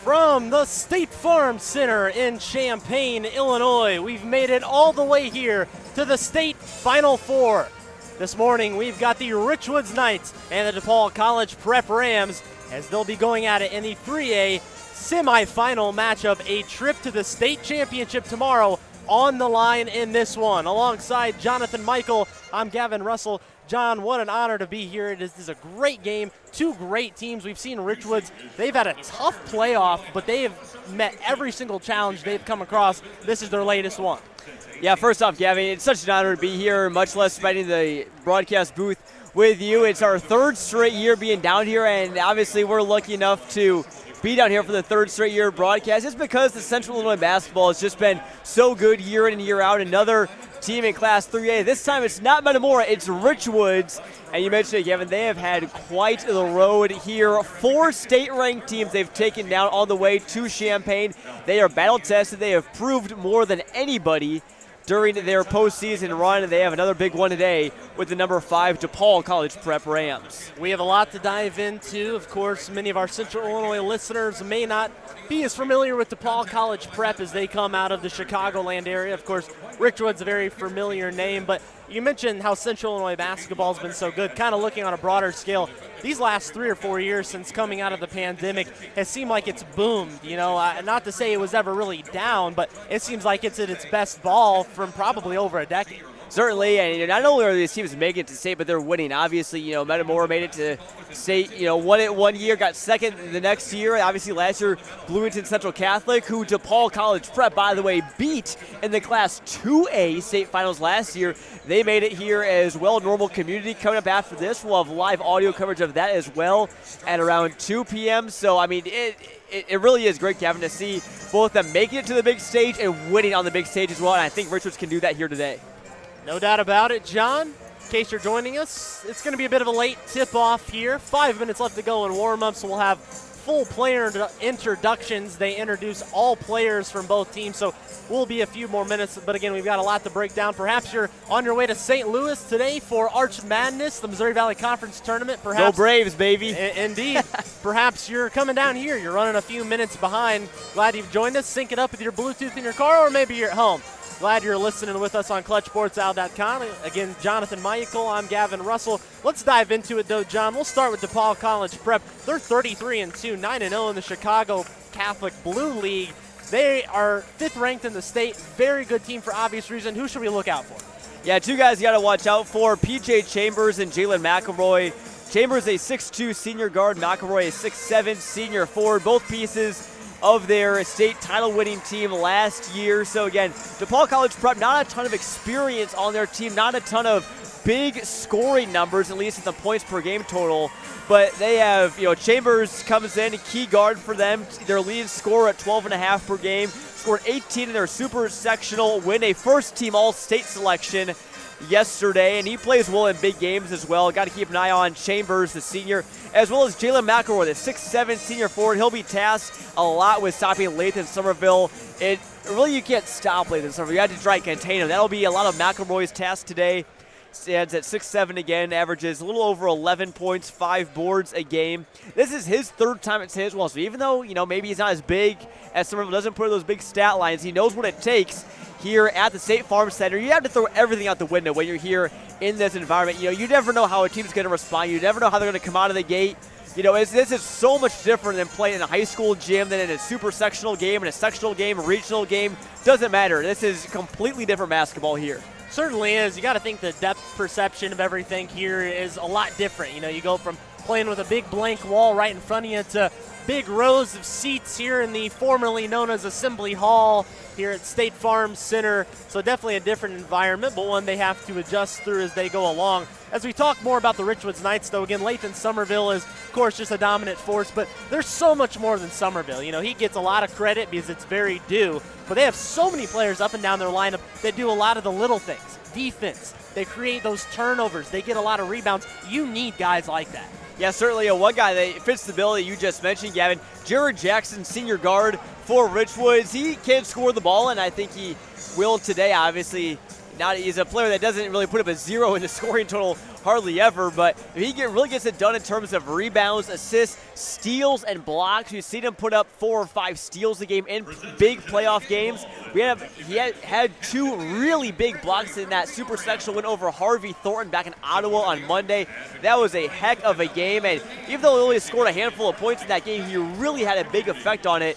From the State Farm Center in Champaign, Illinois, we've made it all the way here to the state Final Four. This morning, we've got the Richwoods Knights and the DePaul College Prep Rams as they'll be going at it in the 3A semifinal matchup. A trip to the state championship tomorrow on the line in this one. Alongside Jonathan Michael, I'm Gavin Russell. John, what an honor to be here. This is a great game. Two great teams. We've seen Richwoods. They've had a tough playoff, but they have met every single challenge they've come across. This is their latest one. Yeah, first off, Gavin, it's such an honor to be here, much less spending the broadcast booth with you. It's our third straight year being down here, and obviously we're lucky enough to be down here for the third straight year broadcast. It's because the Central Illinois basketball has just been so good year in and year out. Another team in Class 3A. This time it's not Metamora, it's Richwoods. And you mentioned it, Kevin, they have had quite the road here. 4 state-ranked teams they've taken down all the way to Champaign. They are battle-tested. They have proved more than anybody during their postseason run. They have another big one today with the number 5 DePaul College Prep Rams. We have a lot to dive into. Of course, many of our Central Illinois listeners may not be as familiar with DePaul College Prep as they come out of the Chicagoland area. Of course, Richwoods a very familiar name, but you mentioned how Central Illinois basketball has been so good. Kind of looking on a broader scale, these last 3 or 4 years since coming out of the pandemic has seemed like it's boomed. You know, not to say it was ever really down, but it seems like it's at its best ball from probably over a decade. Certainly, and not only are these teams making it to state, but they're winning. Obviously, you know, Metamora made it to state, you know, won it one year, got second the next year. Obviously, last year, Bloomington Central Catholic, who DePaul College Prep, by the way, beat in the Class 2A state finals last year. They made it here as well. Normal Community coming up after this. We'll have live audio coverage of that as well at around 2 p.m. So, I mean, it really is great, Kevin, to see both them making it to the big stage and winning on the big stage as well. And I think Richards can do that here today. No doubt about it, John. In case you're joining us, it's going to be a bit of a late tip-off here. 5 minutes left to go in warm-up, so we'll have full player introductions. They introduce all players from both teams, so we'll be a few more minutes. But again, we've got a lot to break down. Perhaps you're on your way to St. Louis today for Arch Madness, the Missouri Valley Conference Tournament. Perhaps, go Braves, baby. Indeed. Perhaps you're coming down here. You're running a few minutes behind. Glad you've joined us. Sync it up with your Bluetooth in your car, or maybe you're at home. Glad you're listening with us on ClutchSportsOut.com. Again, Jonathan Michael, I'm Gavin Russell. Let's dive into it, though, John. We'll start with DePaul College Prep. They're 33-2, 9-0 in the Chicago Catholic Blue League. They are 5th ranked in the state. Very good team for obvious reason. Who should we look out for? Yeah, 2 guys you got to watch out for, P.J. Chambers and Jalen McElroy. Chambers a 6'2 senior guard, McElroy a 6'7 senior forward. Both pieces of their state title-winning team last year. So again, DePaul College Prep, not a ton of experience on their team, not a ton of big scoring numbers, at least in the points per game total. But they have, you know, Chambers comes in, a key guard for them. Their lead scorer at 12.5 per game, scored 18 in their super sectional, win a first-team all-state selection yesterday, and he plays well in big games as well. Got to keep an eye on Chambers, the senior, as well as Jalen McElroy, the 6'7 senior forward. He'll be tasked a lot with stopping Lathan Somerville. Really, you can't stop Lathan Somerville. You have to try and contain him. That'll be a lot of McElroy's task today. Stands at 6'7 again, averages a little over 11 points, 5 boards a game. This is his 3rd time at state as well. So even though, you know, maybe he's not as big as Somerville, doesn't put those big stat lines, he knows what it takes here at the State Farm Center. You have to throw everything out the window when you're here in this environment. You know, you never know how a team's going to respond. You never know how they're going to come out of the gate. You know, this is so much different than playing in a high school gym, than in a super sectional game, in a sectional game, a regional game. Doesn't matter. This is completely different basketball here. Certainly is. You got to think the depth perception of everything here is a lot different. You know, you go from playing with a big blank wall right in front of you to big rows of seats here in the formerly known as Assembly Hall here at State Farm Center. So definitely a different environment, but one they have to adjust through as they go along. As we talk more about the Richwoods Knights, though, again, Lathan Somerville is, of course, just a dominant force, but there's so much more than Somerville. You know, he gets a lot of credit because it's very due, but they have so many players up and down their lineup that do a lot of the little things. Defense, they create those turnovers, they get a lot of rebounds. You need guys like that. Yeah, certainly one guy that fits the bill that you just mentioned, Gavin. Jared Jackson, senior guard for Richwoods. He can score the ball, and I think he will today. Obviously, he's a player that doesn't really put up a 0 in the scoring total hardly ever, but if he really gets it done in terms of rebounds, assists, steals, and blocks, we've seen him put up 4 or 5 steals a game in big playoff games. He had 2 really big blocks in that super sectional win over Harvey Thornton back in Ottawa on Monday. That was a heck of a game, and even though he only scored a handful of points in that game, he really had a big effect on it,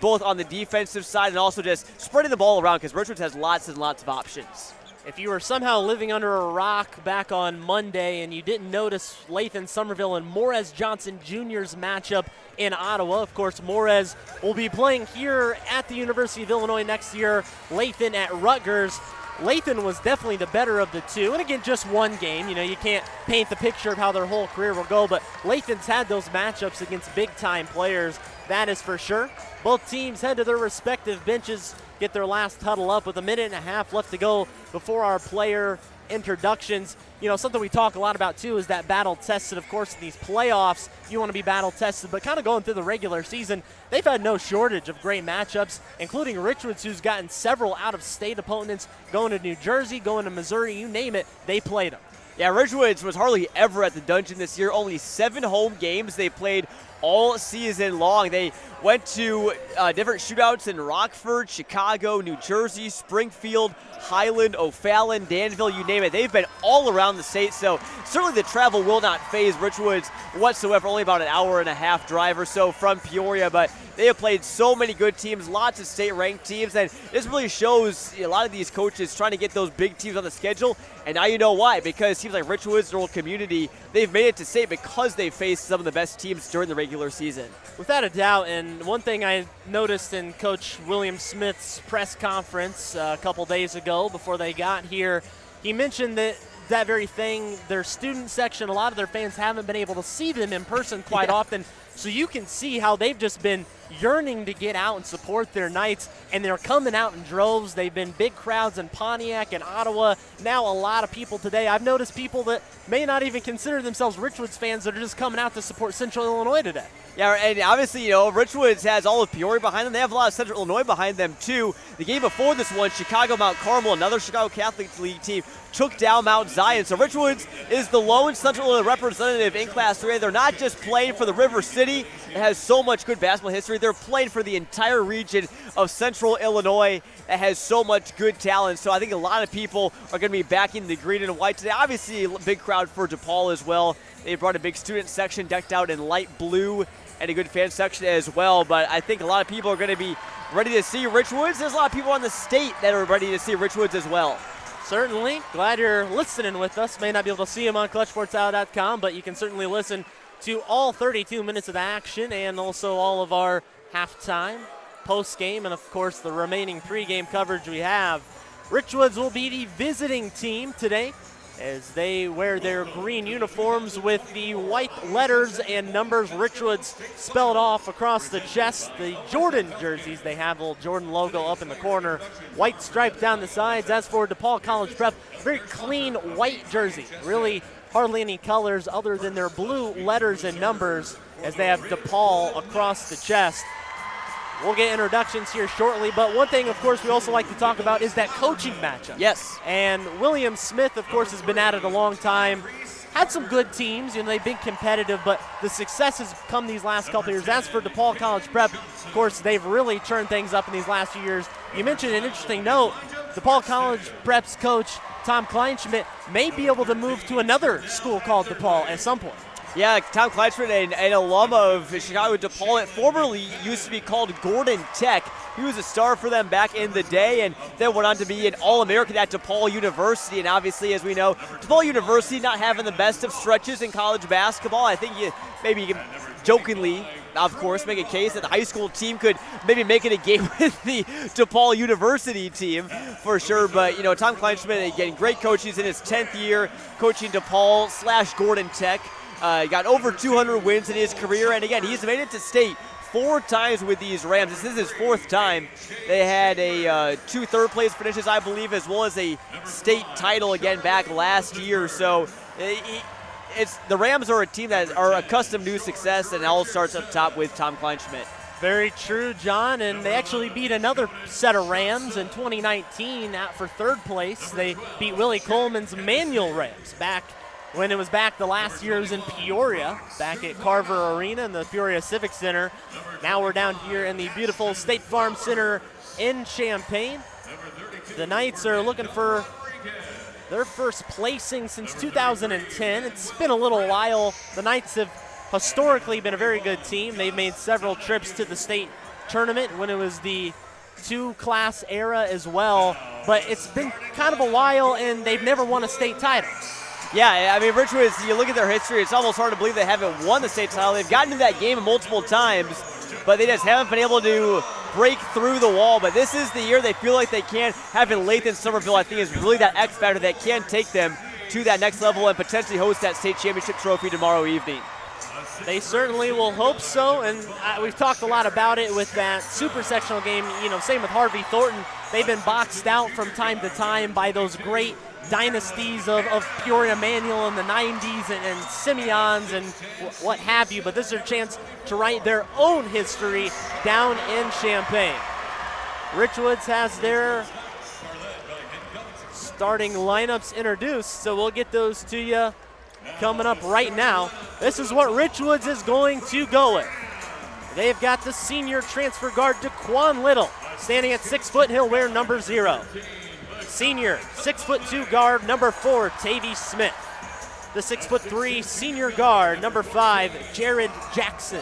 both on the defensive side and also just spreading the ball around, because Richwoods has lots and lots of options. If you were somehow living under a rock back on Monday and you didn't notice Lathan Somerville and Morez Johnson Jr.'s matchup in Ottawa, of course, Morez will be playing here at the University of Illinois next year, Lathan at Rutgers. Lathan was definitely the better of the two, and again, just one game. You know, you can't paint the picture of how their whole career will go, but Lathan's had those matchups against big-time players, that is for sure. Both teams head to their respective benches, get their last huddle up with a minute and a half left to go before our player introductions. You know, something we talk a lot about too is that battle tested. Of course, in these playoffs, you want to be battle tested, but kind of going through the regular season, they've had no shortage of great matchups, including Richwoods, who's gotten several out-of-state opponents going to New Jersey, going to Missouri, you name it, they played them. Yeah, Richwoods was hardly ever at the Dungeon this year. Only 7 home games they played all season long. They went to different shootouts in Rockford, Chicago, New Jersey, Springfield, Highland, O'Fallon, Danville, you name it. They've been all around the state, so certainly the travel will not faze Richwoods whatsoever. Only about an hour and a half drive or so from Peoria, but they have played so many good teams, lots of state-ranked teams, and this really shows a lot of these coaches trying to get those big teams on the schedule, and now you know why, because teams like Richwoods, their whole community, they've made it to state because they faced some of the best teams during the regular season. Without a doubt, and one thing I noticed in Coach William Smith's press conference a couple days ago before they got here, he mentioned that very thing, their student section, a lot of their fans haven't been able to see them in person quite often, so you can see how they've just been yearning to get out and support their Knights, and they're coming out in droves. They've been big crowds in Pontiac and Ottawa. Now a lot of people today. I've noticed people that may not even consider themselves Richwoods fans that are just coming out to support Central Illinois today. Yeah, and obviously, you know, Richwoods has all of Peoria behind them. They have a lot of Central Illinois behind them, too. The game before this one, Chicago Mount Carmel, another Chicago Catholic League team, took down Mount Zion. So Richwoods is the lone Central Illinois representative in Class 3A. They're not just playing for the River City. It has so much good basketball history. They're playing for the entire region of Central Illinois that has so much good talent. So I think a lot of people are going to be backing the green and white today. Obviously, a big crowd for DePaul as well. They brought a big student section decked out in light blue and a good fan section as well. But I think a lot of people are going to be ready to see Richwoods. There's a lot of people on the state that are ready to see Richwoods as well. Certainly. Glad you're listening with us. May not be able to see them on ClutchSportsOut.com, but you can certainly listen to all 32 minutes of action and also all of our halftime, post-game, and, of course, the remaining pregame coverage we have. Richwoods will be the visiting team today as they wear their green uniforms with the white letters and numbers Richwoods spelled off across the chest. The Jordan jerseys, they have a little Jordan logo up in the corner, white stripe down the sides. As for DePaul College Prep, very clean white jersey, really hardly any colors other than their blue letters and numbers as they have DePaul across the chest. We'll get introductions here shortly, but one thing, of course, we also like to talk about is that coaching matchup. Yes. And William Smith, of course, has been at it a long time. Had some good teams, you know, they've been competitive, but the success has come these last couple years. As for DePaul College Prep, of course, they've really turned things up in these last few years. You mentioned an interesting note. DePaul College Prep's coach, Tom Kleinschmidt, may be able to move to another school called DePaul at some point. Yeah, Tom Kleinschmidt, an alum of Chicago DePaul. It formerly used to be called Gordon Tech. He was a star for them back in the day and then went on to be an All-American at DePaul University. And obviously, as we know, DePaul University not having the best of stretches in college basketball. I think maybe you can jokingly, of course, make a case that the high school team could maybe make it a game with the DePaul University team for sure. But, you know, Tom Kleinschmidt, again, great coach. He's in his 10th year coaching DePaul/Gordon Tech. Got over 200 wins in his career, and again, he's made it to state 4 times with these Rams. This is his 4th time. They had 2 third-place finishes, I believe, as well as a state title again back last year. So the Rams are a team that are accustomed to success, and it all starts up top with Tom Kleinschmidt. Very true, John, and they actually beat another set of Rams in 2019 out for third place. They beat Willie Coleman's Manual Rams back when it was back the last year. It was in Peoria, back at Carver Arena in the Peoria Civic Center. Now we're down here in the beautiful State Farm Center in Champaign. The Knights are looking for their first placing since 2010. It's been a little while. The Knights have historically been a very good team. They've made several trips to the state tournament when it was the two-class era as well, but it's been kind of a while, and they've never won a state title. Yeah, I mean, Richwoods, you look at their history, it's almost hard to believe they haven't won the state title. They've gotten to that game multiple times, but they just haven't been able to break through the wall. But this is the year they feel like they can. Having Lathan Somerville, I think, is really that X factor that can take them to that next level and potentially host that state championship trophy tomorrow evening. They certainly will hope so, and we've talked a lot about it with that super sectional game. You know, same with Harvey Thornton. They've been boxed out from time to time by those great dynasties of Peoria Manual in the 90s and Simeons and what have you, but this is their chance to write their own history down in Champaign. Richwoods has their starting lineups introduced, so we'll get those to you coming up right now. This is what Richwoods is going to go with. They've got the senior transfer guard, DeQuan Little, standing at 6 foot. He'll wear number 0. Senior 6'2" guard, number 4, Tavy Smith. The 6'3" senior guard, number 5, Jared Jackson.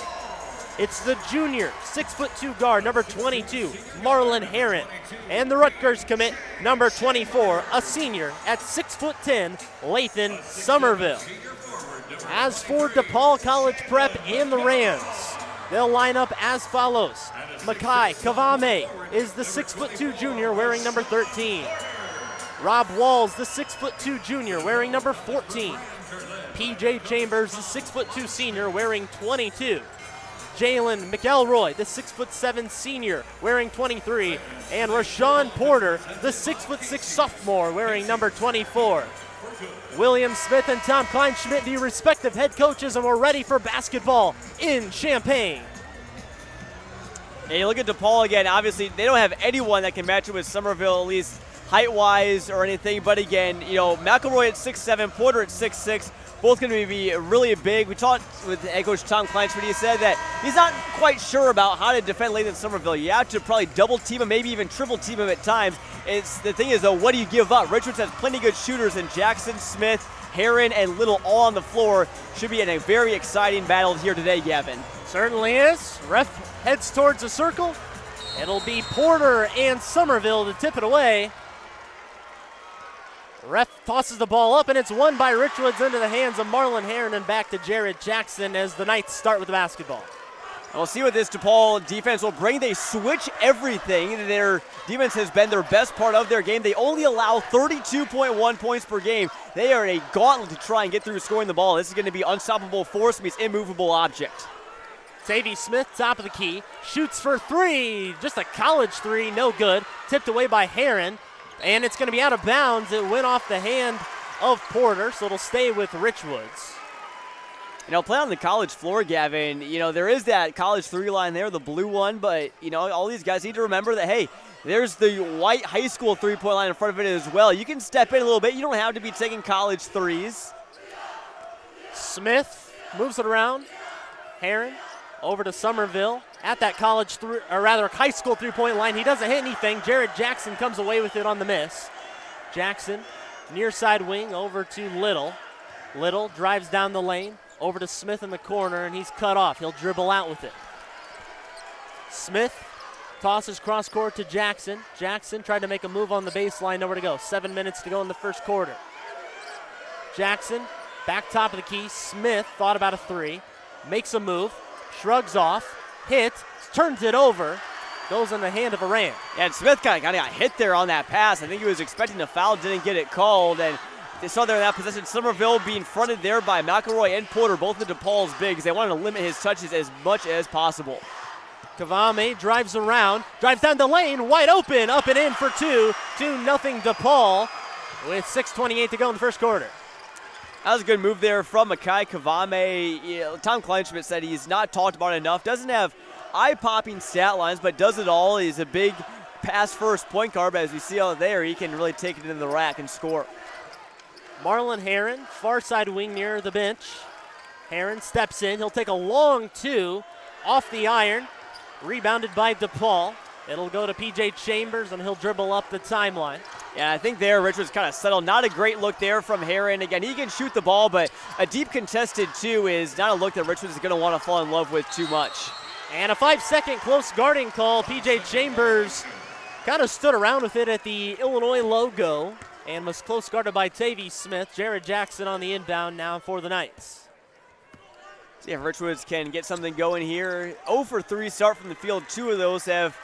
It's the junior 6'2" guard, number 22, Marlon Herron. And the Rutgers commit, number 24, a senior at 6'10", Lathan Somerville. As for DePaul College Prep and the Rams, they'll line up as follows. Makai Kavame is the 6'2" junior wearing number 13. Rob Walls, the 6'2" junior wearing number 14. PJ Chambers, the 6'2" senior wearing 22. Jalen McElroy, the 6'7" senior wearing 23. And Rashawn Porter, the 6'6" sophomore wearing number 24. William Smith and Tom Kleinschmidt, the respective head coaches, and we're ready for basketball in Champaign. And you look at DePaul again, obviously they don't have anyone that can match it with Somerville, at least height-wise or anything. But again, you know, McElroy at 6'7", Porter at 6'6", both going to be really big. We talked with head coach Tom Kleinschmidt. He said that he's not quite sure about how to defend Lathan Somerville. You have to probably double team him, maybe even triple team him at times. The thing is, though, what do you give up? Richwoods has plenty good shooters, and Jackson, Smith, Herron, and Little all on the floor. Should be in a very exciting battle here today, Gavin. Certainly is. Ref heads towards the circle. It'll be Porter and Somerville to tip it away. Ref tosses the ball up, and it's won by Richwoods into the hands of Marlon Herron and back to Jared Jackson as the Knights start with the basketball. And we'll see what this DePaul defense will bring. They switch everything. Their defense has been their best part of their game. They only allow 32.1 points per game. They are in a gauntlet to try and get through scoring the ball. This is going to be unstoppable force meets immovable object. Tavy Smith, top of the key, shoots for 3. Just a college 3, no good. Tipped away by Herron. And it's going to be out of bounds. It went off the hand of Porter, so it'll stay with Richwoods. You know, play on the college floor, Gavin. You know, there is that college 3 line there, the blue one, but, you know, all these guys need to remember that, hey, there's the white high school 3-point line in front of it as well. You can step in a little bit. You don't have to be taking college 3s. Smith moves it around. Herron over to Somerville at that college, high school 3-point line. He doesn't hit anything. Jared Jackson comes away with it on the miss. Jackson, near side wing, over to Little. Little drives down the lane, over to Smith in the corner, and he's cut off. He'll dribble out with it. Smith tosses cross court to Jackson. Jackson tried to make a move on the baseline, nowhere to go. 7 minutes to go in the first quarter. Jackson, back top of the key. Smith thought about a 3, makes a move, shrugs off, hit, turns it over, goes in the hand of a Ram. Yeah, and Smith kind of got hit there on that pass. I think he was expecting a foul, didn't get it called, and they saw there in that possession, Somerville being fronted there by McElroy and Porter, both of DePaul's bigs. They wanted to limit his touches as much as possible. Kavame drives around, drives down the lane, wide open, up and in for 2, 2-0 DePaul with 6:28 to go in the first quarter. That was a good move there from Makai Kavame. You know, Tom Kleinschmidt said he's not talked about enough. Doesn't have eye-popping stat lines, but does it all. He's a big pass-first point guard, but as we see out there, he can really take it into the rack and score. Marlon Heron, far side wing near the bench. Heron steps in. He'll take a long two off the iron. Rebounded by DePaul. It'll go to P.J. Chambers, and he'll dribble up the timeline. Yeah, I think there Richwoods kind of settled. Not a great look there from Heron. Again, he can shoot the ball, but a deep contested two is not a look that Richwoods is going to want to fall in love with too much. And a 5-second close guarding call. P.J. Chambers kind of stood around with it at the Illinois logo and was close guarded by Tavy Smith. Jared Jackson on the inbound now for the Knights. See if Richwoods can get something going here. 0 for 3 start from the field. 2 of those have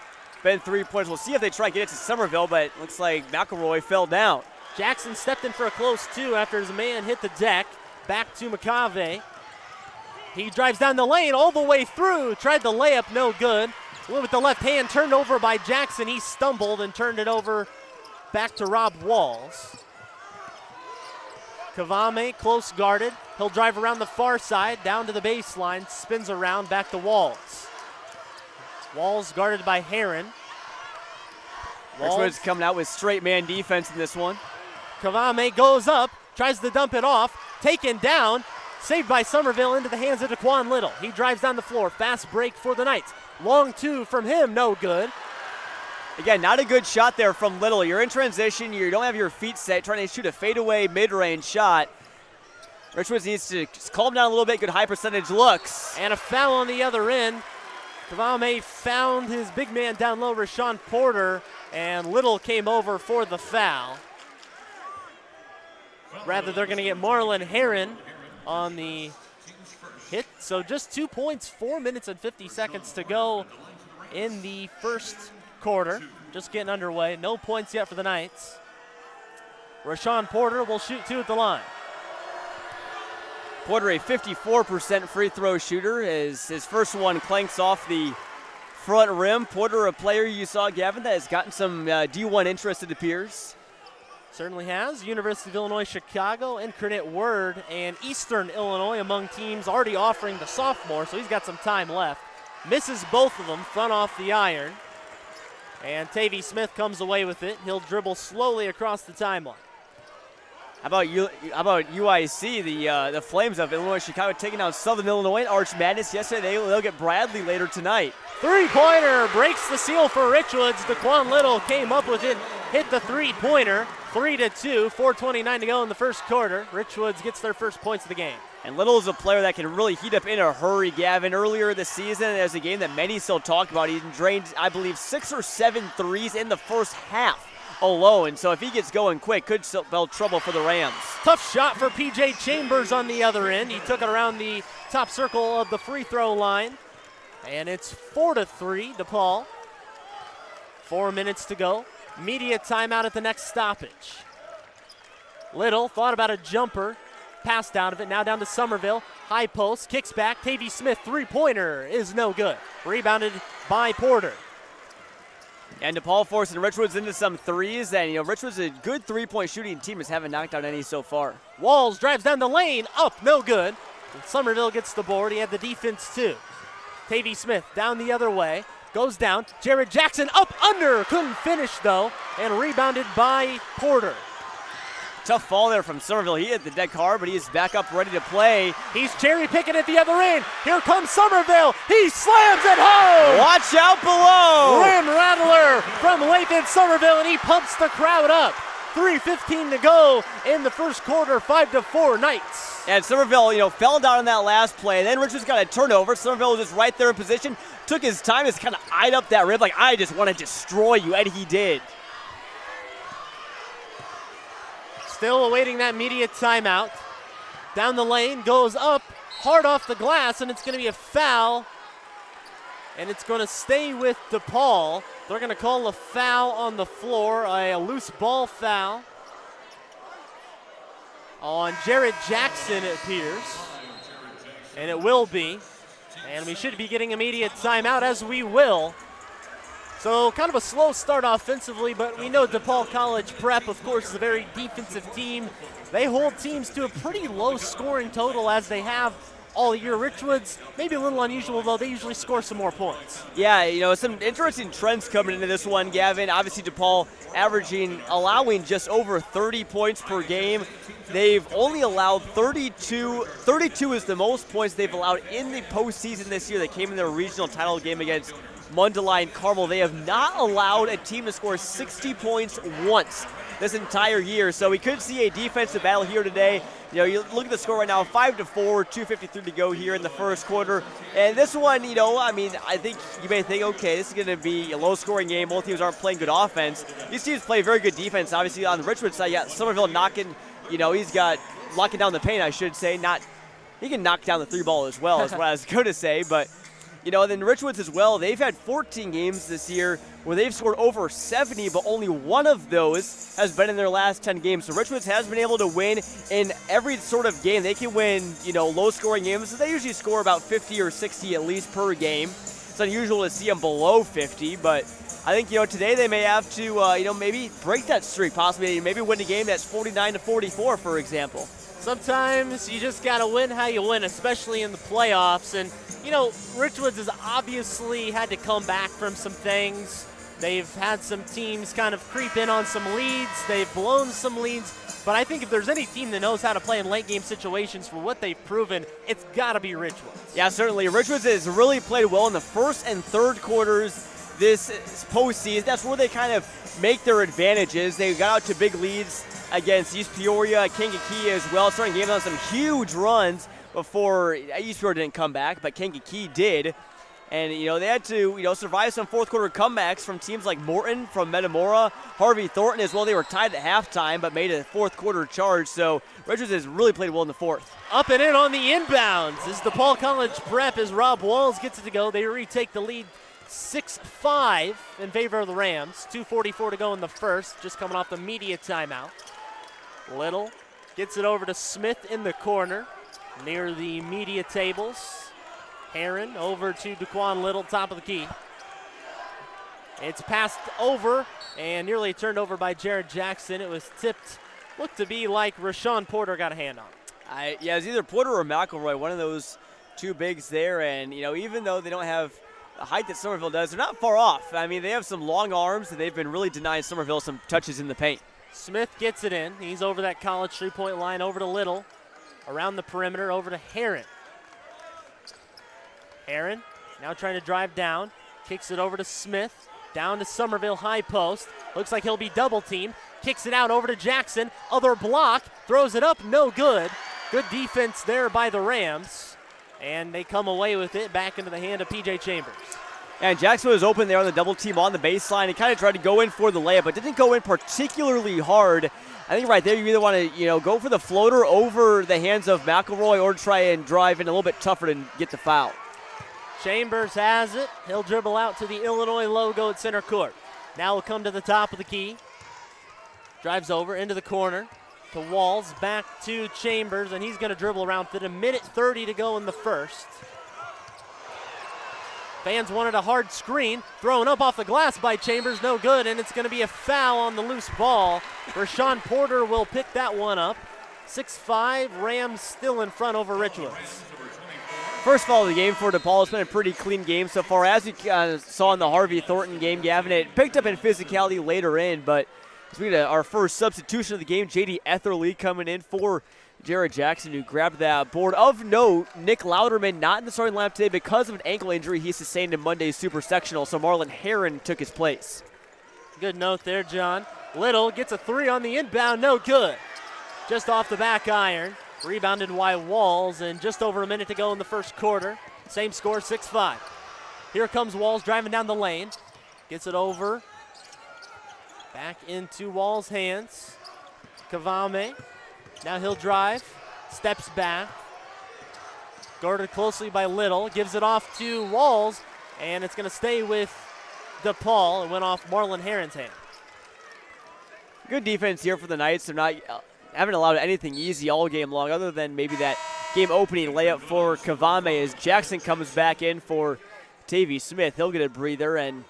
been 3 points. We'll see if they try to get it to Somerville, but it looks like McElroy fell down. Jackson stepped in for a close two after his man hit the deck. Back to McCave. He drives down the lane all the way through. Tried the layup, no good. With the left hand, turned over by Jackson. He stumbled and turned it over back to Rob Walls. Kavame close guarded. He'll drive around the far side, down to the baseline, spins around, back to Walls. Walls guarded by Heron. Richwoods coming out with straight man defense in this one. Kavame goes up, tries to dump it off, taken down, saved by Somerville into the hands of DeQuan Little. He drives down the floor, fast break for the Knights. Long two from him, no good. Again, not a good shot there from Little. You're in transition, you don't have your feet set, trying to shoot a fadeaway mid-range shot. Richwoods needs to just calm down a little bit, good high percentage looks. And a foul on the other end. Kavame found his big man down low, Rashawn Porter, and Little came over for the foul. Rather, they're going to get Marlon Heron on the hit. So just 2 points, 4 minutes and 50 seconds to go in the first quarter. Just getting underway. No points yet for the Knights. Rashawn Porter will shoot two at the line. Porter, a 54% free throw shooter, as his first one clanks off the front rim. Porter, a player you saw, Gavin, that has gotten some D1 interest, it appears. Certainly has. University of Illinois Chicago, Incarnate Word, and Eastern Illinois among teams already offering the sophomore, so he's got some time left. Misses both of them, front off the iron. And Tavy Smith comes away with it. He'll dribble slowly across the timeline. How about UIC, the Flames of Illinois Chicago taking down Southern Illinois in Arch Madness yesterday. They'll get Bradley later tonight. Three-pointer breaks the seal for Richwoods. DeQuan Little came up with it, hit the three-pointer. 3-2, 4:29 to go in the first quarter. Richwoods gets their first points of the game. And Little is a player that can really heat up in a hurry, Gavin. Earlier this season, there's a game that many still talk about. He drained, I believe, 6 or 7 threes in the first half alone. So if he gets going quick, could spell trouble for the Rams. Tough shot for P.J. Chambers on the other end. He took it around the top circle of the free throw line. And it's 4-3, DePaul. 4 minutes to go. Media timeout at the next stoppage. Little thought about a jumper, passed out of it, now down to Somerville. High post, kicks back, Tavy Smith, three-pointer is no good. Rebounded by Porter. And DePaul forcing Richwoods into some threes, and Richwoods, a good three-point shooting team, just haven't knocked out any so far. Walls drives down the lane, up, no good. And Somerville gets the board, he had the defense too. Tavy Smith down the other way. Goes down, Jared Jackson up under, couldn't finish though, and rebounded by Porter. Tough fall there from Somerville. He hit the deck hard, but he is back up ready to play. He's cherry picking at the other end. Here comes Somerville. He slams it home. Watch out below. Rim rattler from Lathan Somerville, and he pumps the crowd up. 3:15 to go in the first quarter, 5-4 Knights. And Somerville, fell down on that last play. Then Richards got a turnover. Somerville was just right there in position. Took his time, just kind of eyed up that rib like, I just want to destroy you, and he did. Still awaiting that immediate timeout. Down the lane, goes up, hard off the glass, and it's going to be a foul. And it's going to stay with DePaul. They're going to call a foul on the floor, a loose ball foul on Jared Jackson, it appears. And it will be. And we should be getting immediate timeout, as we will. So kind of a slow start offensively, but we know DePaul College Prep, of course, is a very defensive team. They hold teams to a pretty low scoring total, as they have all year. Richwoods, maybe a little unusual, though. They usually score some more points. Yeah, some interesting trends coming into this one, Gavin. Obviously, DePaul allowing just over 30 points per game. They've only allowed 32. 32 is the most points they've allowed in the postseason this year. They came in their regional title game against Mundelein Carmel. They have not allowed a team to score 60 points once this entire year. So we could see a defensive battle here today. You look at the score right now, 5-4, 2:53 to go here in the first quarter. And this one, I think you may think, okay, this is going to be a low-scoring game. Both teams aren't playing good offense. These teams play very good defense. Obviously, on the Richwoods side, you got Somerville knocking, he's got locking down the paint, I should say. He can knock down the three ball as well, is what I was going to say. But, then Richwoods as well, they've had 14 games this year where they've scored over 70, but only one of those has been in their last 10 games. So Richwoods has been able to win in every sort of game. They can win, low-scoring games. So they usually score about 50 or 60 at least per game. It's unusual to see them below 50, but I think, today they may have to, maybe break that streak, possibly maybe win a game that's 49-44, for example. Sometimes you just got to win how you win, especially in the playoffs. And, Richwoods has obviously had to come back from some things. They've had some teams kind of creep in on some leads. They've blown some leads. But I think if there's any team that knows how to play in late-game situations for what they've proven, it's got to be Richwoods. Yeah, certainly. Richwoods has really played well in the first and third quarters this postseason. That's where they kind of make their advantages. They got out to big leads against East Peoria, Kankakee as well, starting games on some huge runs before East Peoria didn't come back, but Kankakee did. And, they had to, survive some fourth quarter comebacks from teams like Morton, from Metamora, Harvey Thornton as well. They were tied at halftime, but made a fourth quarter charge. So Richards has really played well in the fourth. Up and in on the inbounds is DePaul College Prep as Rob Walls gets it to go. They retake the lead 6-5 in favor of the Rams. 2:44 to go in the first, just coming off the media timeout. Little gets it over to Smith in the corner near the media tables. Heron over to DeQuan Little, top of the key. It's passed over and nearly turned over by Jared Jackson. It was tipped, looked to be like Rashawn Porter got a hand on it. Yeah, it was either Porter or McElroy, one of those two bigs there. And, even though they don't have the height that Somerville does, they're not far off. I mean, they have some long arms, and they've been really denying Somerville some touches in the paint. Smith gets it in. He's over that college three-point line, over to Little. Around the perimeter, over to Heron. Heron now trying to drive down. Kicks it over to Smith. Down to Somerville high post. Looks like he'll be double-teamed. Kicks it out over to Jackson. Other block. Throws it up. No good. Good defense there by the Rams. And they come away with it back into the hand of P.J. Chambers. And Jackson was open there on the double team on the baseline. He kind of tried to go in for the layup, but didn't go in particularly hard. I think right there you either want to, go for the floater over the hands of McElroy or try and drive in a little bit tougher to get the foul. Chambers has it. He'll dribble out to the Illinois logo at center court. Now we'll come to the top of the key. Drives over into the corner to Walls, back to Chambers, and he's going to dribble around with it. 1:30 to go in the first. Fans wanted a hard screen. Thrown up off the glass by Chambers, no good, and it's going to be a foul on the loose ball. Rashawn Porter will pick that one up. 6-5, Rams still in front over Richwoods. First foul of the game for DePaul. It's been a pretty clean game so far. As we saw in the Harvey Thornton game, Gavin, it picked up in physicality later in, but we get our first substitution of the game, J.D. Etherly coming in for Jared Jackson, who grabbed that board. Of note, Nick Louderman not in the starting lineup today because of an ankle injury he sustained in Monday's Super Sectional, so Marlon Heron took his place. Good note there, John. Little gets a three on the inbound, no good. Just off the back iron. Rebounded by Walls, and just over a minute to go in the first quarter. Same score, 6-5. Here comes Walls driving down the lane. Gets it over. Back into Walls' hands. Kavame. Now he'll drive. Steps back. Guarded closely by Little. Gives it off to Walls, and it's going to stay with DePaul. It went off Marlon Heron's hand. Good defense here for the Knights. They're not haven't allowed anything easy all game long, other than maybe that game-opening layup for Kavame as Jackson comes back in for Tavy Smith. He'll get a breather, and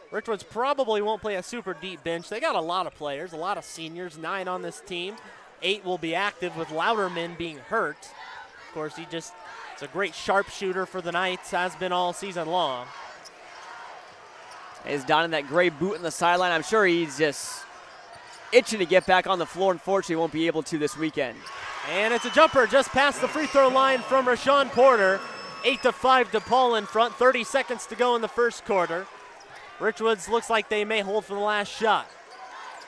Richwoods probably won't play a super deep bench. They got a lot of players, a lot of seniors, 9 on this team. 8 will be active with Louderman being hurt. Of course, it's a great sharpshooter for the Knights, has been all season long. He's donning that gray boot in the sideline. I'm sure he's just itching to get back on the floor. Unfortunately, won't be able to this weekend. And it's a jumper just past the free throw line from Rashawn Porter. 8-5 DePaul in front, 30 seconds to go in the first quarter. Richwoods looks like they may hold for the last shot.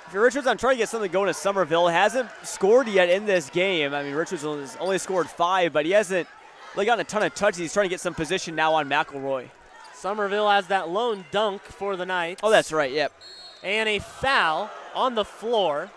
If you're Richwoods, I'm trying to get something going to Somerville. Hasn't scored yet in this game. I mean, Richwoods has only scored 5, but he hasn't really gotten a ton of touches. He's trying to get some position now on McElroy. Somerville has that lone dunk for the Knights. Oh, that's right, yep. And a foul on the floor.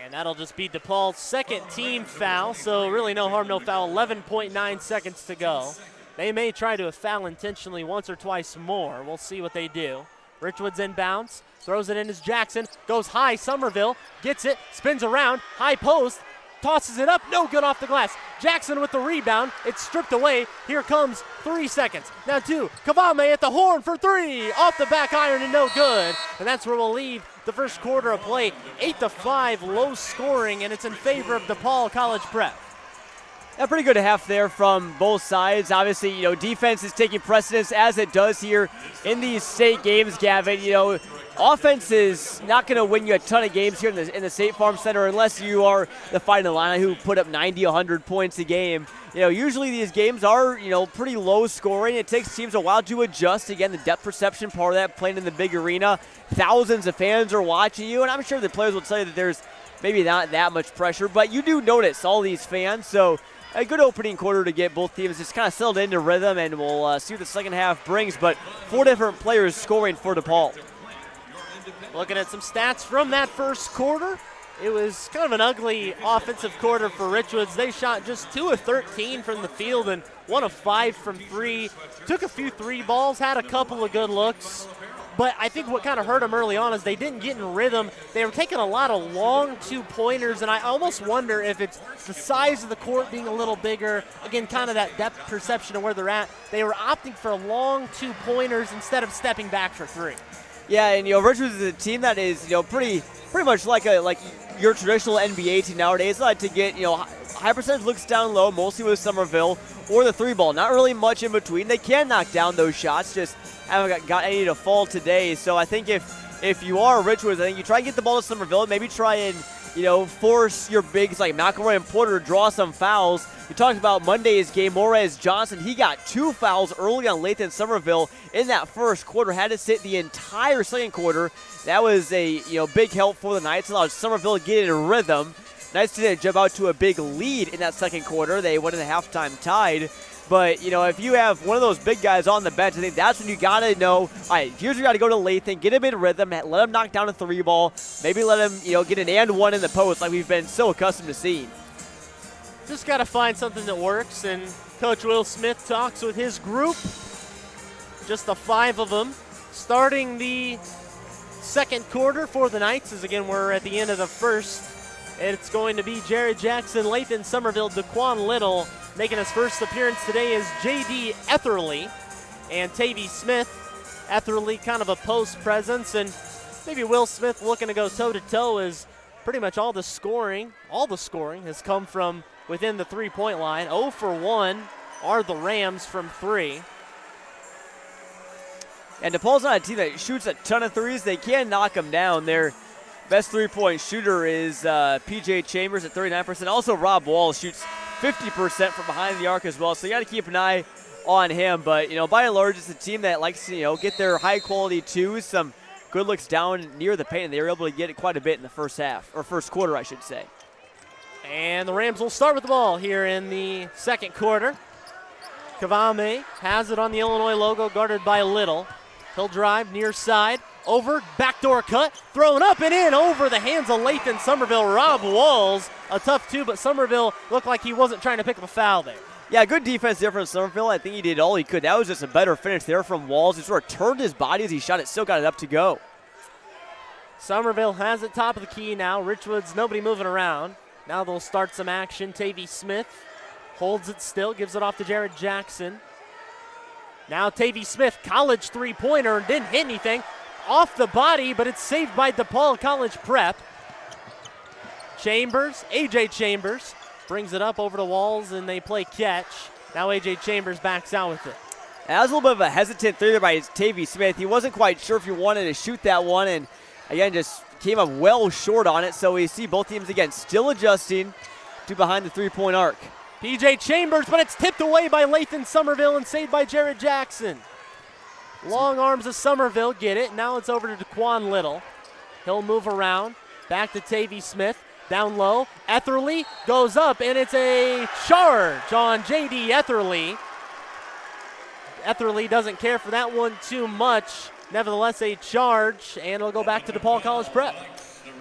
And that'll just be DePaul's second team foul, so really no harm, no foul. 11.9 seconds to go. They may try to foul intentionally once or twice more. We'll see what they do. Richwoods inbounds, throws it in as Jackson, goes high, Somerville gets it, spins around, high post, tosses it up, no good off the glass. Jackson with the rebound, it's stripped away. Here comes 3 seconds. Now 2, Kavame at the horn for 3, off the back iron and no good. And that's where we'll leave the first quarter of play. 8-5, low scoring, and it's in favor of DePaul College Prep. A pretty good half there from both sides. Obviously, defense is taking precedence as it does here in these state games, Gavin. Offense is not going to win you a ton of games here in the State Farm Center unless you are the Fighting Illini who put up 90, 100 points a game. Usually these games are, pretty low scoring. It takes teams a while to adjust. Again, the depth perception part of that, playing in the big arena. Thousands of fans are watching you, and I'm sure the players will tell you that there's maybe not that much pressure, but you do notice all these fans, so a good opening quarter to get both teams just kind of settled into rhythm, and we'll see what the second half brings. But 4 different players scoring for DePaul. Looking at some stats from that first quarter, it was kind of an ugly offensive quarter for Richwoods. They shot just 2 of 13 from the field and 1 of 5 from 3. Took a few 3 balls, had a couple of good looks. But I think what kind of hurt them early on is they didn't get in rhythm. They were taking a lot of long 2-pointers, and I almost wonder if it's the size of the court being a little bigger. Again, kind of that depth perception of where they're at. They were opting for long 2-pointers instead of stepping back for 3. Yeah, and Richwoods is a team that is pretty much like your traditional NBA team nowadays. They like to get high percentage looks down low, mostly with Somerville or the 3-ball. Not really much in between. They can knock down those shots, just haven't got any to fall today. So I think if you are Richwoods, I think you try and get the ball to Somerville, maybe try and force your bigs like McElroy and Porter to draw some fouls. We talked about Monday's game. Morez Johnson, he got 2 fouls early on Lathan Somerville in that first quarter. Had to sit the entire second quarter. That was a big help for the Knights. Allowed Somerville to get in rhythm. Knights didn't jump out to a big lead in that second quarter. They went into halftime tied. But, if you have one of those big guys on the bench, I think that's when you got to know, all right, here's where you got to go to Lathan, get him in rhythm, let him knock down a 3-ball, maybe let him, get an and 1 in the post like we've been so accustomed to seeing. Just got to find something that works, and Coach Will Smith talks with his group, just the 5 of them, starting the second quarter for the Knights, as again we're at the end of the first. It's going to be Jared Jackson, Lathan Somerville, Daquan Little. Making his first appearance today is J.D. Etherly and Tavy Smith. Etherly kind of a post presence, and maybe Will Smith looking to go toe-to-toe as pretty much all the scoring has come from within the 3-point line. 0 for 1 are the Rams from 3. And DePaul's not a team that shoots a ton of threes. They can knock them down. Their best 3-point shooter is P.J. Chambers at 39%. Also, Rob Wall shoots 50% from behind the arc as well. So you got to keep an eye on him. But, by and large, it's a team that likes to, get their high-quality 2s, some good looks down near the paint. And they were able to get it quite a bit in the first half, or first quarter, I should say. And the Rams will start with the ball here in the second quarter. Kavame has it on the Illinois logo, guarded by Little. He'll drive near side. Over, backdoor cut, thrown up and in over the hands of Lathan Somerville. Rob Walls, a tough 2, but Somerville looked like he wasn't trying to pick up a foul there. Yeah, good defense there from Somerville. I think he did all he could. That was just a better finish there from Walls. He sort of turned his body as he shot it, still got it up to go. Somerville has it top of the key now. Richwoods, nobody moving around. Now they'll start some action. Tavy Smith holds it still, gives it off to Jared Jackson. Now Tavy Smith, college 3-pointer, didn't hit anything. Off the body, but it's saved by DePaul College Prep. AJ Chambers brings it up over the walls, and they play catch. Now AJ Chambers backs out with it. That was a little bit of a hesitant three there by Tavy Smith. He wasn't quite sure if he wanted to shoot that one, and again, just came up well short on it. So we see both teams again still adjusting to behind the three-point arc. PJ Chambers, but it's tipped away by Lathan Somerville and saved by Jared Jackson. Long arms of Somerville get it. Now it's over to DeQuan Little. He'll move around. Back to Tavy Smith. Down low. Etherly goes up, and it's a charge on J.D. Etherly. Etherly doesn't care for that one too much. Nevertheless, a charge, and it'll go back to DePaul College Prep.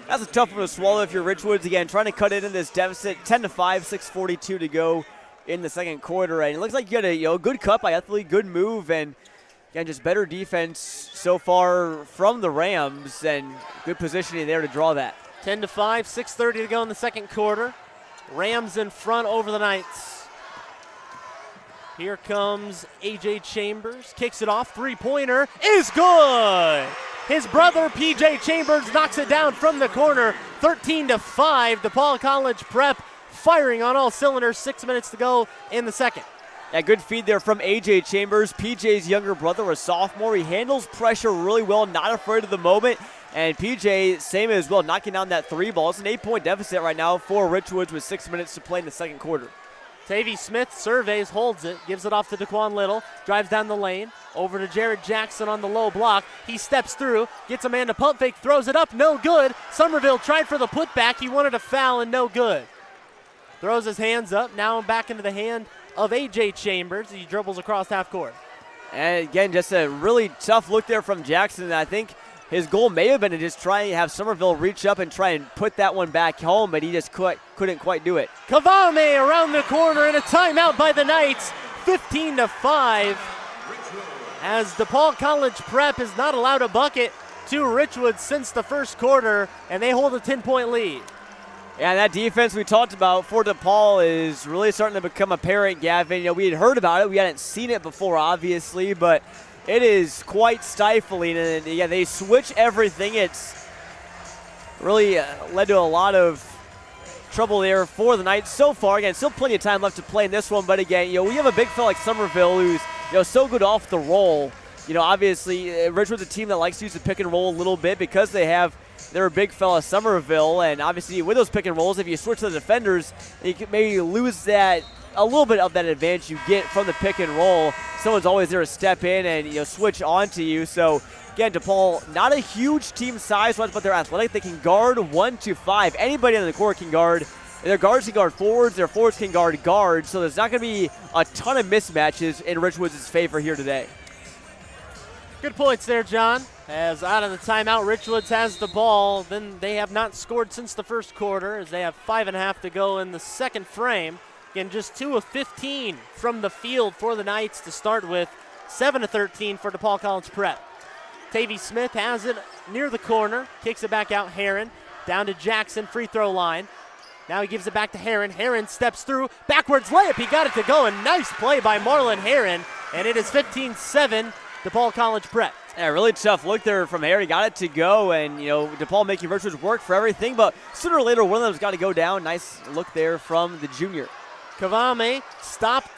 That's a tough one to swallow if you're Richwoods. Again, trying to cut into this deficit. 10-5, 6:42 to go in the second quarter. And it looks like you got a good cut by Etherly, good move, and again, just better defense so far from the Rams, and good positioning there to draw that. 10-5, 6:30 to go in the second quarter. Rams in front over the Knights. Here comes AJ Chambers, kicks it off, three-pointer is good. His brother PJ Chambers knocks it down from the corner, 13-5. DePaul College Prep firing on all cylinders, 6 minutes to go in the second. Yeah, good feed there from AJ Chambers. PJ's younger brother, a sophomore. He handles pressure really well, not afraid of the moment. And PJ, same as well, knocking down that three ball. It's an 8-point deficit right now for Richwoods with 6 minutes to play in the second quarter. Tavy Smith surveys, holds it, gives it off to DeQuan Little, drives down the lane, over to Jared Jackson on the low block. He steps through, gets a man to pump fake, throws it up, no good. Somerville tried for the putback. He wanted a foul and no good. Throws his hands up, now back into the hand of AJ Chambers. He dribbles across half court. And again, just a really tough look there from Jackson. I think his goal may have been to just try and have Somerville reach up and try and put that one back home, but he just couldn't quite do it. Kavame around the corner and a timeout by the Knights, 15-5. As DePaul College Prep is not allowed a bucket to Richwoods since the first quarter, and they hold a 10-point lead. Yeah, that defense we talked about for DePaul is really starting to become apparent, Gavin. We had heard about it. We hadn't seen it before, obviously, but it is quite stifling. And, yeah, they switch everything. It's really led to a lot of trouble there for the Knights so far. Again, still plenty of time left to play in this one, but again, we have a big fella like Somerville who's so good off the roll. Obviously, Richwoods a team that likes to use the pick and roll a little bit because they have their big fella Somerville, and obviously with those pick and rolls, if you switch to the defenders, you can maybe lose that a little bit of that advantage you get from the pick and roll. Someone's always there to step in and switch onto you. So again, DePaul, not a huge team size-wise, but they're athletic. They can guard 1 to 5. Anybody on the court can guard. Their guards can guard forwards. Their forwards can guard guards. So there's not going to be a ton of mismatches in Richwoods' favor here today. Good points there, John. As out of the timeout, Richwoods has the ball. Then they have not scored since the first quarter, as they have 5.5 to go in the second frame. Again, just 2 of 15 from the field for the Knights to start with. 7 of 13 for DePaul College Prep. Tavy Smith has it near the corner, kicks it back out. Heron down to Jackson, free throw line. Now he gives it back to Heron. Heron steps through, backwards layup. He got it to go. A nice play by Marlon Heron, and it is 15-7. DePaul College Prep. Yeah, really tough look there from Harry. Got it to go, and DePaul making Richwoods work for everything, but sooner or later one of them's got to go down. Nice look there from the junior. Kavame stopped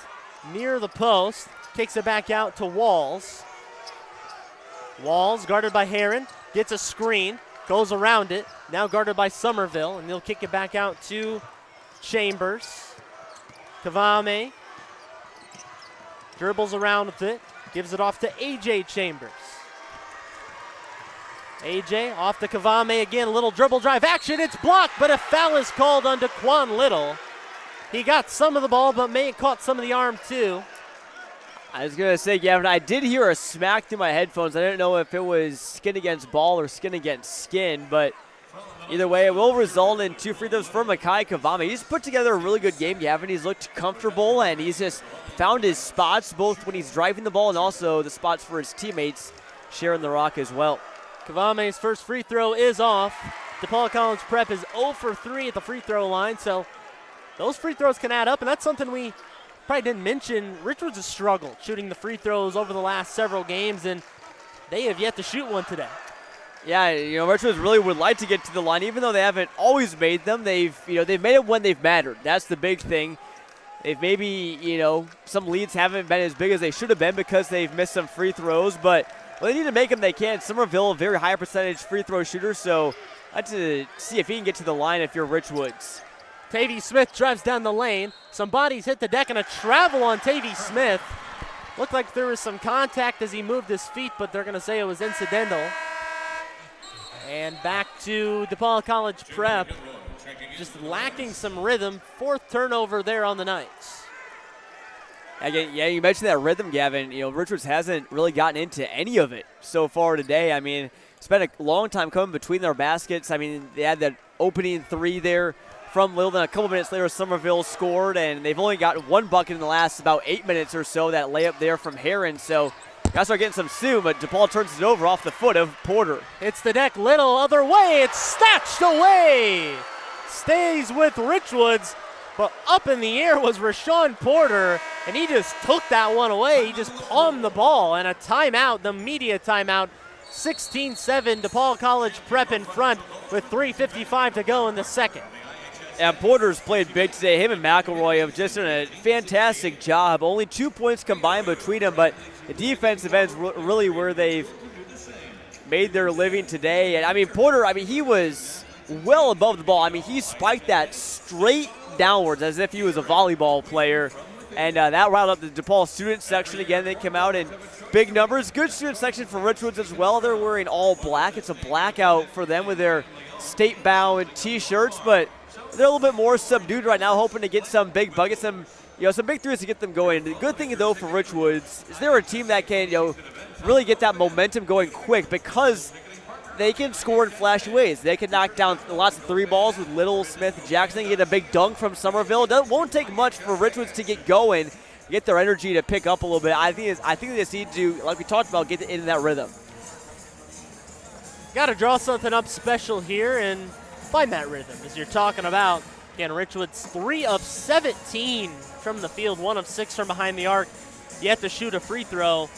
near the post, kicks it back out to Walls. Walls guarded by Heron, gets a screen, goes around it, now guarded by Somerville, and they'll kick it back out to Chambers. Kavame dribbles around with it. Gives it off to AJ Chambers. AJ off to Kavame again, a little dribble drive action. It's blocked, but a foul is called on DeQuan Little. He got some of the ball, but may have caught some of the arm too. I was going to say, Gavin, I did hear a smack through my headphones. I didn't know if it was skin against ball or skin against skin, but either way, it will result in 2 free throws for Makai Kavame. He's put together a really good game, Gavin. He's looked comfortable, and he's just found his spots, both when he's driving the ball and also the spots for his teammates sharing the rock as well. Kavame's first free throw is off. DePaul College Prep is 0 for 3 at the free throw line, so those free throws can add up, and that's something we probably didn't mention. Richwoods has struggled shooting the free throws over the last several games, and they have yet to shoot one today. Yeah, Richwoods really would like to get to the line, even though they haven't always made them. They've made it when they've mattered. That's the big thing. They've maybe, some leads haven't been as big as they should have been because they've missed some free throws, but when they need to make them, they can. Somerville, a very high percentage free throw shooter, so I'd like to see if he can get to the line if you're Richwoods. Tavy Smith drives down the lane. Some bodies hit the deck and a travel on Tavy Smith. Looked like there was some contact as he moved his feet, but they're going to say it was incidental. And back to DePaul College Prep. Just lacking some rhythm. 4th turnover there on the Knights. Again, yeah, you mentioned that rhythm, Gavin. Richwoods hasn't really gotten into any of it so far today. I mean, it's been a long time coming between their baskets. I mean, they had that opening 3 there from Little. Then a couple minutes later, Somerville scored, and they've only got 1 bucket in the last about 8 minutes or so, that layup there from Heron. So got to start getting some soon, but DePaul turns it over off the foot of Porter. It's the deck, Little, other way. It's snatched away. Stays with Richwoods, but up in the air was Rashawn Porter, and he just took that one away. He just palmed the ball, and a timeout, the media timeout. 16-7, DePaul College Prep in front with 3:55 to go in the second. And Porter's played big today. Him and McElroy have just done a fantastic job. Only 2 points combined between them, but the defensive end's really where they've made their living today. And, I mean, Porter, he was well above the ball. I mean, he spiked that straight downwards as if he was a volleyball player. And that riled up the DePaul student section again. They come out in big numbers. Good student section for Richwoods as well. They're wearing all black. It's a blackout for them with their state-bound T-shirts, but they're a little bit more subdued right now, hoping to get some big buckets, some big threes to get them going. The good thing, though, for Richwoods is they're a team that can, really get that momentum going quick because they can score in flashy ways. They can knock down lots of 3 balls with Little, Smith, Jackson, get a big dunk from Somerville. It won't take much for Richwoods to get going, get their energy to pick up a little bit. I think they just need to, like we talked about, get into that rhythm. Got to draw something up special here and find that rhythm, as you're talking about. Again, Richwoods 3 of 17 from the field, 1 of 6 from behind the arc. Yet to shoot a free throw.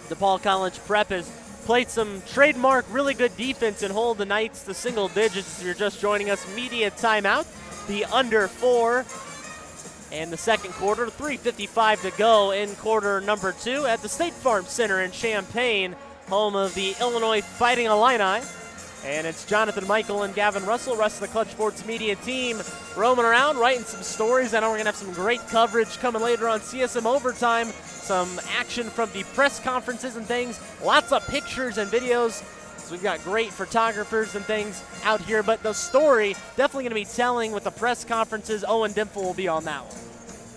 DePaul College Prep has played some trademark really good defense and hold the Knights to single digits. If you're just joining us, media timeout. The under 4 and the second quarter. 3:55 to go in quarter number 2 at the State Farm Center in Champaign, home of the Illinois Fighting Illini. And it's Jonathan Michael and Gavin Russell, rest of the Clutch Sports media team, roaming around, writing some stories. I know we're going to have some great coverage coming later on CSM Overtime, some action from the press conferences and things, lots of pictures and videos. So we've got great photographers and things out here, but the story definitely going to be telling with the press conferences. Owen Dimple will be on that one.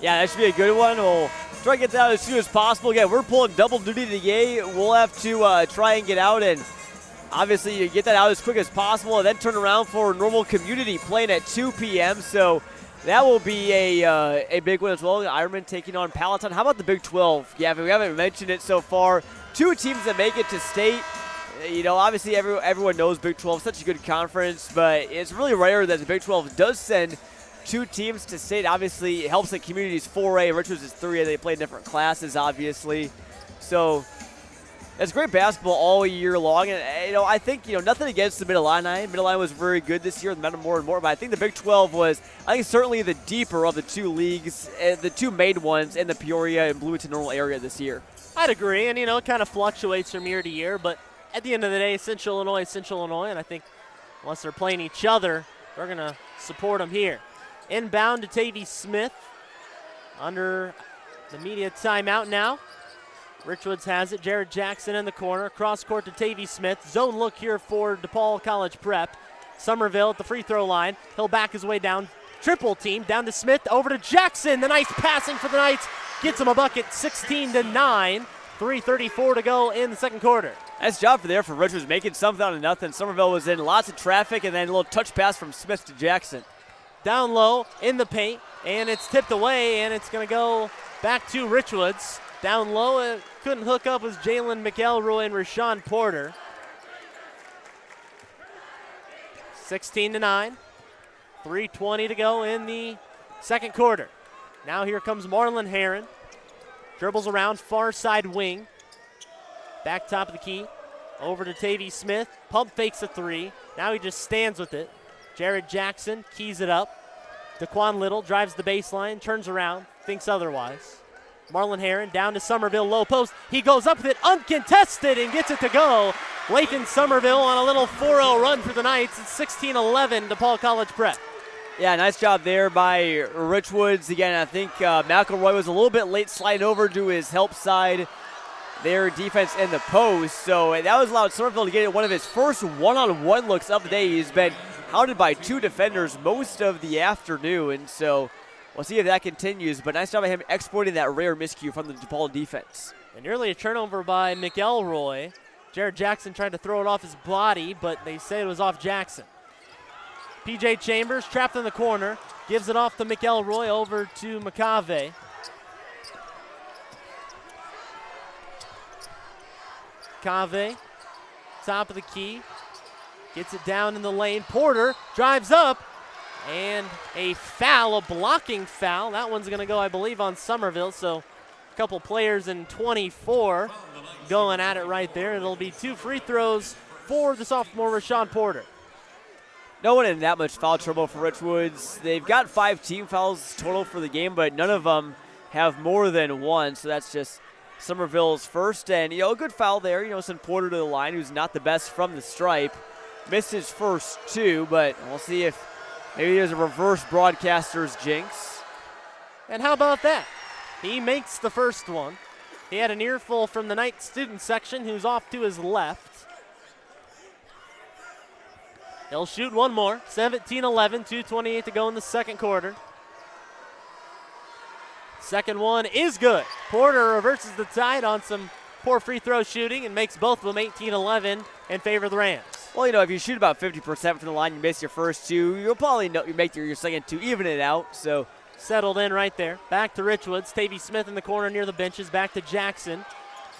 Yeah, that should be a good one. We'll try to get that out as soon as possible. Again, we're pulling double duty today. We'll have to try and get out and obviously you get that out as quick as possible and then turn around for normal community playing at 2 p.m. So that will be a big one as well. Ironman taking on Palatine. How about the Big 12? Yeah, we haven't mentioned it so far. 2 teams that make it to state. Obviously everyone knows Big 12 is such a good conference, but it's really rare that the Big 12 does send 2 teams to state. Obviously, it helps the communities 4A. Richwoods is 3A. They play different classes, obviously. So it's great basketball all year long. And, I think, nothing against the Mid-Illini. Mid-Illini was very good this year, more and more. But I think the Big 12 was, certainly the deeper of the 2 leagues, the 2 main ones in the Peoria and Bloomington Normal area this year. I'd agree. And, it kind of fluctuates from year to year. But at the end of the day, Central Illinois is Central Illinois. And I think unless they're playing each other, they're going to support them here. Inbound to Tavy Smith under the media timeout now. Richwoods has it. Jared Jackson in the corner. Cross court to Tavy Smith. Zone look here for DePaul College Prep. Somerville at the free throw line. He'll back his way down. Triple team down to Smith. Over to Jackson. The nice passing for the Knights. Gets him a bucket 16-9. 3:34 to go in the second quarter. Nice job for Richwoods making something out of nothing. Somerville was in lots of traffic and then a little touch pass from Smith to Jackson. Down low in the paint, and it's tipped away, and it's going to go back to Richwoods. Down low, it couldn't hook up with Jalen McElroy and Rashawn Porter. 16-9, 3:20 to go in the second quarter. Now here comes Marlon Heron. Dribbles around, far side wing. Back top of the key. Over to Tavy Smith. Pump fakes a three. Now he just stands with it. Jared Jackson keys it up. Daquan Little drives the baseline, turns around, thinks otherwise. Marlon Heron down to Somerville, low post. He goes up with it uncontested and gets it to go. Lathan Somerville on a little 4-0 run for the Knights. It's 16-11 DePaul College Prep. Yeah, nice job there by Richwoods. Again, I think McElroy was a little bit late sliding over to his help side. Their defense in the post. So that was allowed Somerville to get one of his first one-on-one looks of the day. He's been hounded by two defenders most of the afternoon. So we'll see if that continues. But nice job of him exploiting that rare miscue from the DePaul defense. And nearly a turnover by McElroy. Jared Jackson tried to throw it off his body, but they say it was off Jackson. PJ Chambers trapped in the corner. Gives it off to McElroy over to McCave. Cave, top of the key, gets it down in the lane. Porter drives up, and a foul, a blocking foul. That one's going to go, I believe, on Somerville. So a couple players in 24 going at it right there. It'll be 2 free throws for the sophomore Rashawn Porter. No one in that much foul trouble for Richwoods. They've got 5 team fouls total for the game, but none of them have more than one. So that's just Somerville's first, and a good foul there. Send Porter to the line, who's not the best from the stripe. Missed his first 2, but we'll see if maybe there's a reverse broadcaster's jinx. And how about that? He makes the first one. He had an earful from the Knight student section, who's off to his left. He'll shoot one more. 17-11, 2:28 to go in the second quarter. Second one is good. Porter reverses the tide on some poor free throw shooting and makes both of them 18-11 in favor of the Rams. Well, if you shoot about 50% from the line, you miss your first 2, you'll probably you make your second 2, even it out. So settled in right there. Back to Richwoods. Tavy Smith in the corner near the benches. Back to Jackson.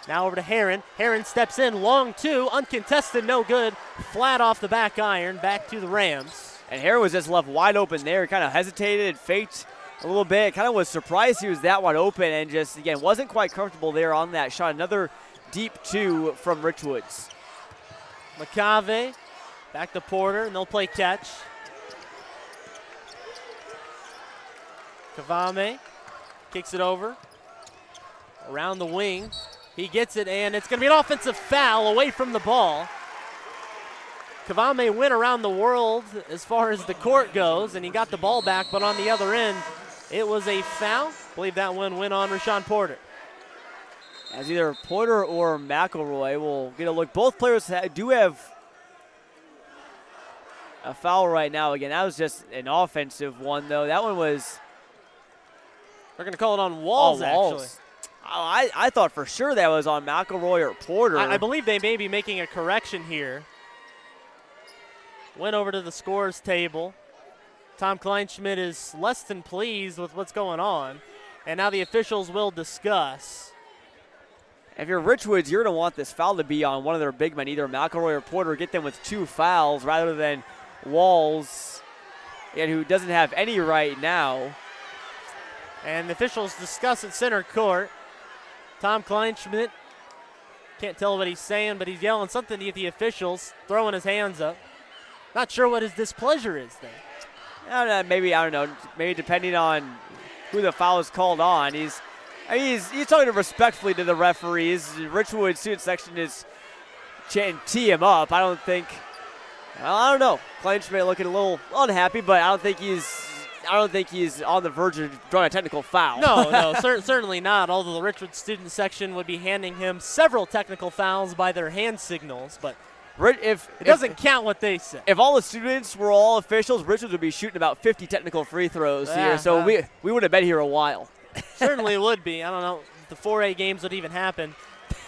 Now over to Heron. Heron steps in, long 2, uncontested, no good. Flat off the back iron. Back to the Rams. And Heron was just left wide open there. Kind of hesitated, faked a little bit. Kind of was surprised he was that wide open and just, again, wasn't quite comfortable there on that shot. Another deep 2 from Richwoods. McCave back to Porter, and they'll play catch. Kavame kicks it over. Around the wing. He gets it, and it's going to be an offensive foul away from the ball. Kavame went around the world as far as the court goes, and he got the ball back, but on the other end, it was a foul. I believe that one went on Rashawn Porter. As either Porter or McElroy will get a look. Both players do have a foul right now. Again, that was just an offensive one, though. That one was... They're going to call it on Walls, actually. I thought for sure that was on McElroy or Porter. I believe they may be making a correction here. Went over to the scores table. Tom Kleinschmidt is less than pleased with what's going on. And now the officials will discuss. If you're Richwoods, you're going to want this foul to be on one of their big men, either McElroy or Porter, get them with 2 fouls rather than Walls, and who doesn't have any right now. And the officials discuss at center court. Tom Kleinschmidt, can't tell what he's saying, but he's yelling something at the officials, throwing his hands up. Not sure what his displeasure is there. I don't know. Maybe depending on who the foul is called on. He's talking respectfully to the referees. Richwood student section is chanting tee him up. I don't know. Kleinschmidt looking a little unhappy, but I don't think he's on the verge of drawing a technical foul. No, certainly not. Although the Richwood student section would be handing him several technical fouls by their hand signals, but it doesn't count what they say. If all the students were all officials, Richwoods would be shooting about 50 technical free throws here. So we would have been here a while. Certainly would be. I don't know if the 4A games would even happen.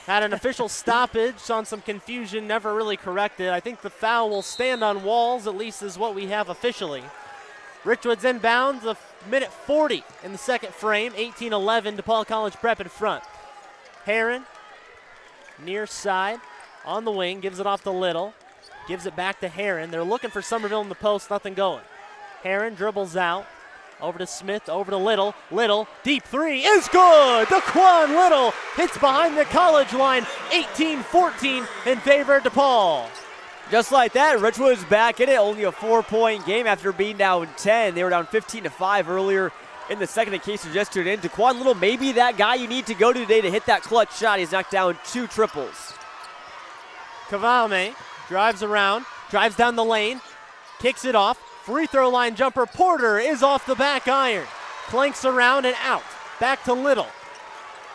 Had an official stoppage on some confusion, never really corrected. I think the foul will stand on Walls, at least is what we have officially. Richwoods inbounds, a minute 40 in the second frame, 18-11, DePaul College Prep in front. Heron, near side, on the wing, gives it off to Little, gives it back to Heron. They're looking for Somerville in the post, nothing going. Heron dribbles out, Over to Smith, over to Little. Little, deep three is good. DeQuan Little hits behind the college line. 18-14 in favor of DePaul. Just like that, Richwoods back in it. Only a 4-point game after being down 10. They were down 15-5 earlier in the second, in case you just tuned in. DeQuan Little may be that guy you need to go to today to hit that clutch shot. He's knocked down 2 triples. Kavame drives around, drives down the lane, kicks it off. Free throw line jumper. Porter is off the back iron. Clanks around and out. Back to Little.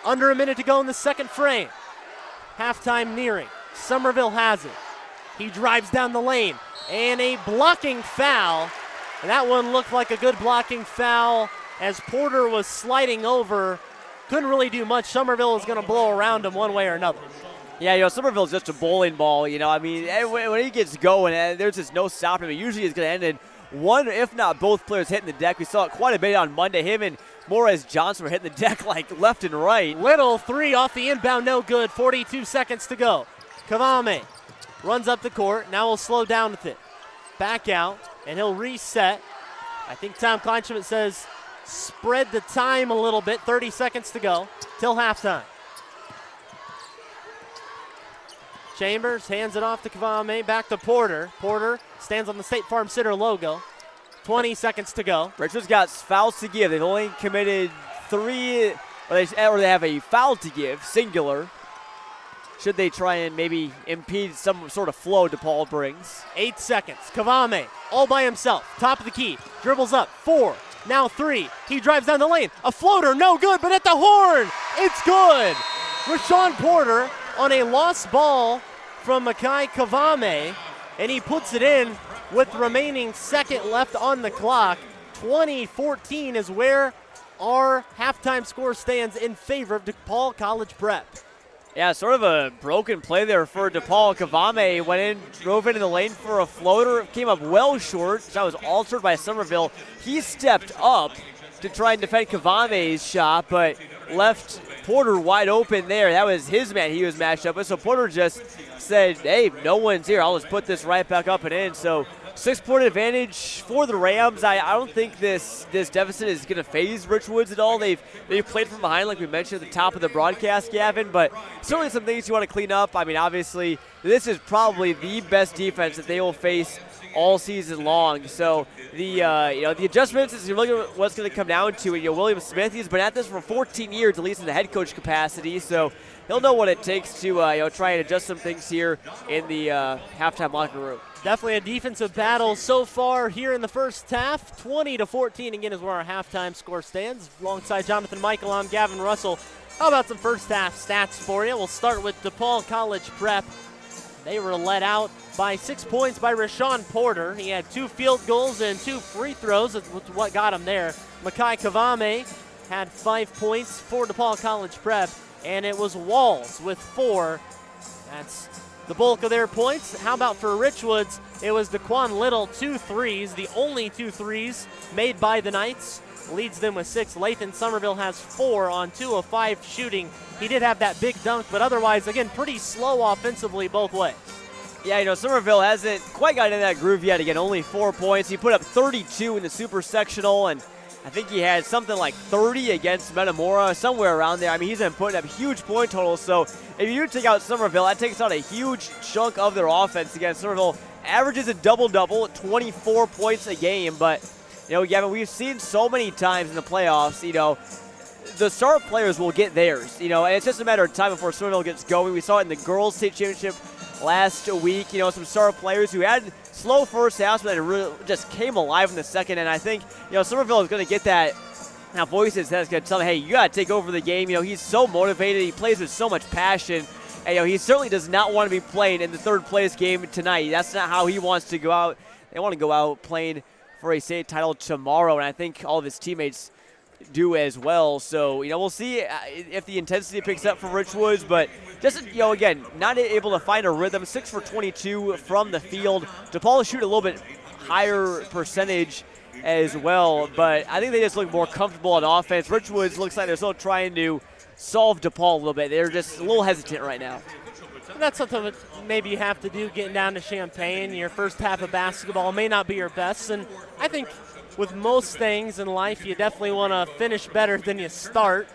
Under a minute to go in the second frame. Halftime nearing. Somerville has it. He drives down the lane. And a blocking foul. And that one looked like a good blocking foul as Porter was sliding over. Couldn't really do much. Somerville was going to blow around him one way or another. Yeah, Somerville's just a bowling ball, I mean, when he gets going, there's just no stopping him. Usually it's going to end in one, if not both players hitting the deck. We saw it quite a bit on Monday. Him and Morez Johnson were hitting the deck like left and right. Little three off the inbound, no good. 42 seconds to go. Kavame runs up the court. Now we'll slow down with it. Back out, and he'll reset. I think Tom Kleinschmidt says spread the time a little bit. 30 seconds to go till halftime. Chambers hands it off to Kavame, back to Porter. Porter stands on the State Farm Sitter logo. 20 seconds to go. Richards got fouls to give. They've only committed 3, or they have a foul to give, singular. Should they try and maybe impede some sort of flow DePaul brings. 8 seconds. Kavame all by himself. Top of the key. Dribbles up. 4. Now 3. He drives down the lane. A floater. No good, but at the horn. It's good. Rashawn Porter on a lost ball from Makai Kavame, and he puts it in with remaining second left on the clock. 20-14 is where our halftime score stands in favor of DePaul College Prep. Yeah, sort of a broken play there for DePaul. Kavame went in, drove into the lane for a floater, came up well short. That was altered by Somerville. He stepped up to try and defend Kavame's shot, but left Porter wide open there. That was his man he was matched up with. So Porter just said, hey, no one's here. I'll just put this right back up and in. So 6-point advantage for the Rams. I don't think this deficit is going to phase Richwoods at all. They've played from behind, like we mentioned at the top of the broadcast, Gavin, but certainly some things you want to clean up. I mean, obviously, this is probably the best defense that they will face all season long. So the adjustments is really what's going to come down to it. William Smith, he's been at this for 14 years, at least in the head coach capacity. So he'll know what it takes to try and adjust some things here in the halftime locker room. Definitely a defensive battle so far here in the first half. 20-14 again is where our halftime score stands. Alongside Jonathan Michael, I'm Gavin Russell. How about some first half stats for you? We'll start with DePaul College Prep. They were led out by 6 points by Rashawn Porter. He had 2 field goals and 2 free throws. That's what got him there. Makai Kavame had 5 points for DePaul College Prep, and it was Walls with 4. That's the bulk of their points. How about for Richwoods? It was DeQuan Little, 2 threes, the only 2 threes made by the Knights. Leads them with 6. Lathan Somerville has 4 on 2 of 5 shooting. He did have that big dunk, but otherwise, again, pretty slow offensively both ways. Yeah, Somerville hasn't quite gotten in that groove yet. Again, only 4 points. He put up 32 in the super sectional, and I think he had something like 30 against Metamora, somewhere around there. I mean, he's been putting up huge point totals. So if you do take out Somerville, that takes out a huge chunk of their offense. Again, Somerville averages a double-double, 24 points a game. But, Gavin, we've seen so many times in the playoffs, the star players will get theirs, and it's just a matter of time before Somerville gets going. We saw it in the girls' state championship last week, some star players who had slow first halves, but then really just came alive in the second. And I think, Somerville is going to get that voices that's going to tell him, hey, you got to take over the game. He's so motivated. He plays with so much passion. And, he certainly does not want to be playing in the third place game tonight. That's not how he wants to go out. They want to go out playing for a state title tomorrow, and I think all of his teammates do as well. So, we'll see if the intensity picks up for Richwoods, but just, again, not able to find a rhythm. 6 for 22 from the field. DePaul shoot a little bit higher percentage as well, but I think they just look more comfortable on offense. Richwoods looks like they're still trying to solve DePaul a little bit. They're just a little hesitant right now. That's something that maybe you have to do getting down to Champaign. Your first half of basketball may not be your best, and I think with most things in life, you definitely want to finish better than you start.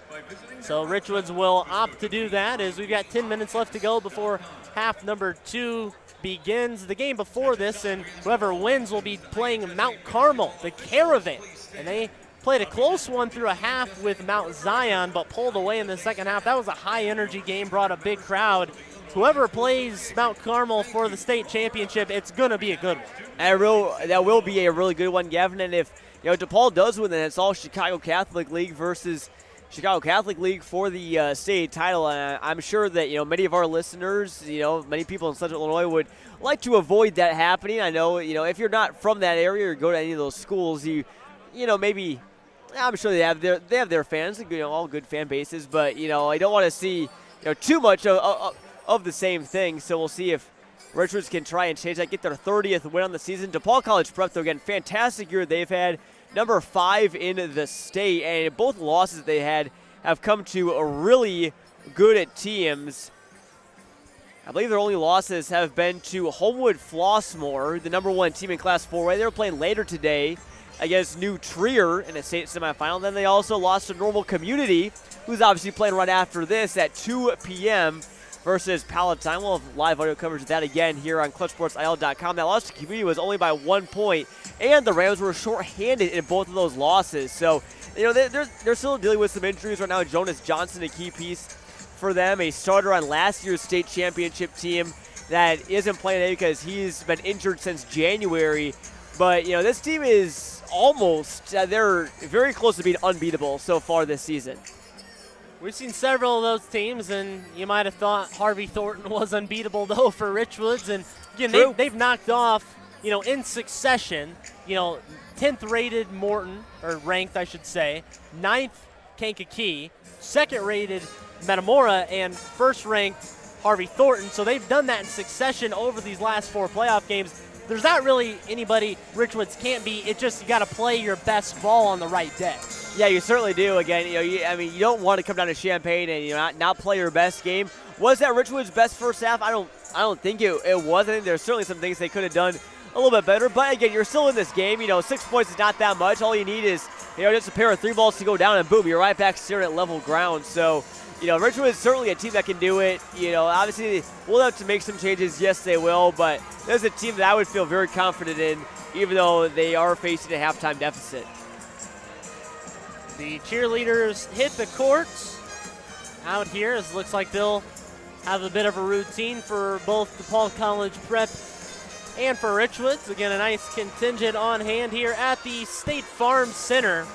So Richwoods will opt to do that as we've got 10 minutes left to go before half number 2 begins. The game before this, and whoever wins will be playing Mount Carmel, the Caravan. And they played a close one through a half with Mount Zion, but pulled away in the second half. That was a high-energy game, brought a big crowd. Whoever plays Mount Carmel for the state championship, it's going to be a good one. That will be a really good one, Gavin. And if DePaul does win, then it's all Chicago Catholic League versus Chicago Catholic League for the state title. And I'm sure that many of our listeners, many people in Central Illinois would like to avoid that happening. I know if you're not from that area or go to any of those schools, maybe I'm sure they have their fans, all good fan bases. But I don't want to see too much of the same thing. So we'll see if Richwoods can try and change that, get their 30th win on the season. DePaul College Prep, though, again, fantastic year they've had. Number 5 in the state, and both losses they had have come to a really good teams. I believe their only losses have been to Homewood Flossmoor, the number 1 team in Class 4A. They were playing later today against New Trier in a state semifinal. Then they also lost to Normal Community, who's obviously playing right after this at 2 p.m. versus Palatine. We'll have live audio coverage of that again here on ClutchSportsIL.com. That loss to Community was only by 1 point, and the Rams were shorthanded in both of those losses. So, they're still dealing with some injuries right now. Jonas Johnson, a key piece for them, a starter on last year's state championship team that isn't playing today because he's been injured since January. But, this team is almost, they're very close to being unbeatable so far this season. We've seen several of those teams, and you might have thought Harvey Thornton was unbeatable, though, for Richwoods. And, again, they've knocked off, in succession, 10th rated Morton, or ranked, I should say, 9th Kankakee, 2nd rated Metamora, and 1st ranked Harvey Thornton. So they've done that in succession over these last 4 playoff games. There's not really anybody Richwoods can't beat. It's just you got to play your best ball on the right day. Yeah, you certainly do. Again, you don't want to come down to Champaign and not play your best game. Was that Richwoods' best first half? I don't think it was. I think there's certainly some things they could have done a little bit better. But again, you're still in this game. 6 points is not that much. All you need is just a pair of 3 balls to go down, and boom, you're right back staring at level ground. So Richwoods is certainly a team that can do it. Obviously we'll have to make some changes. Yes, they will. But there's a team that I would feel very confident in, even though they are facing a halftime deficit. The cheerleaders hit the court out here. It looks like they'll have a bit of a routine for both DePaul College Prep and for Richwoods. Again, a nice contingent on hand here at the State Farm Center.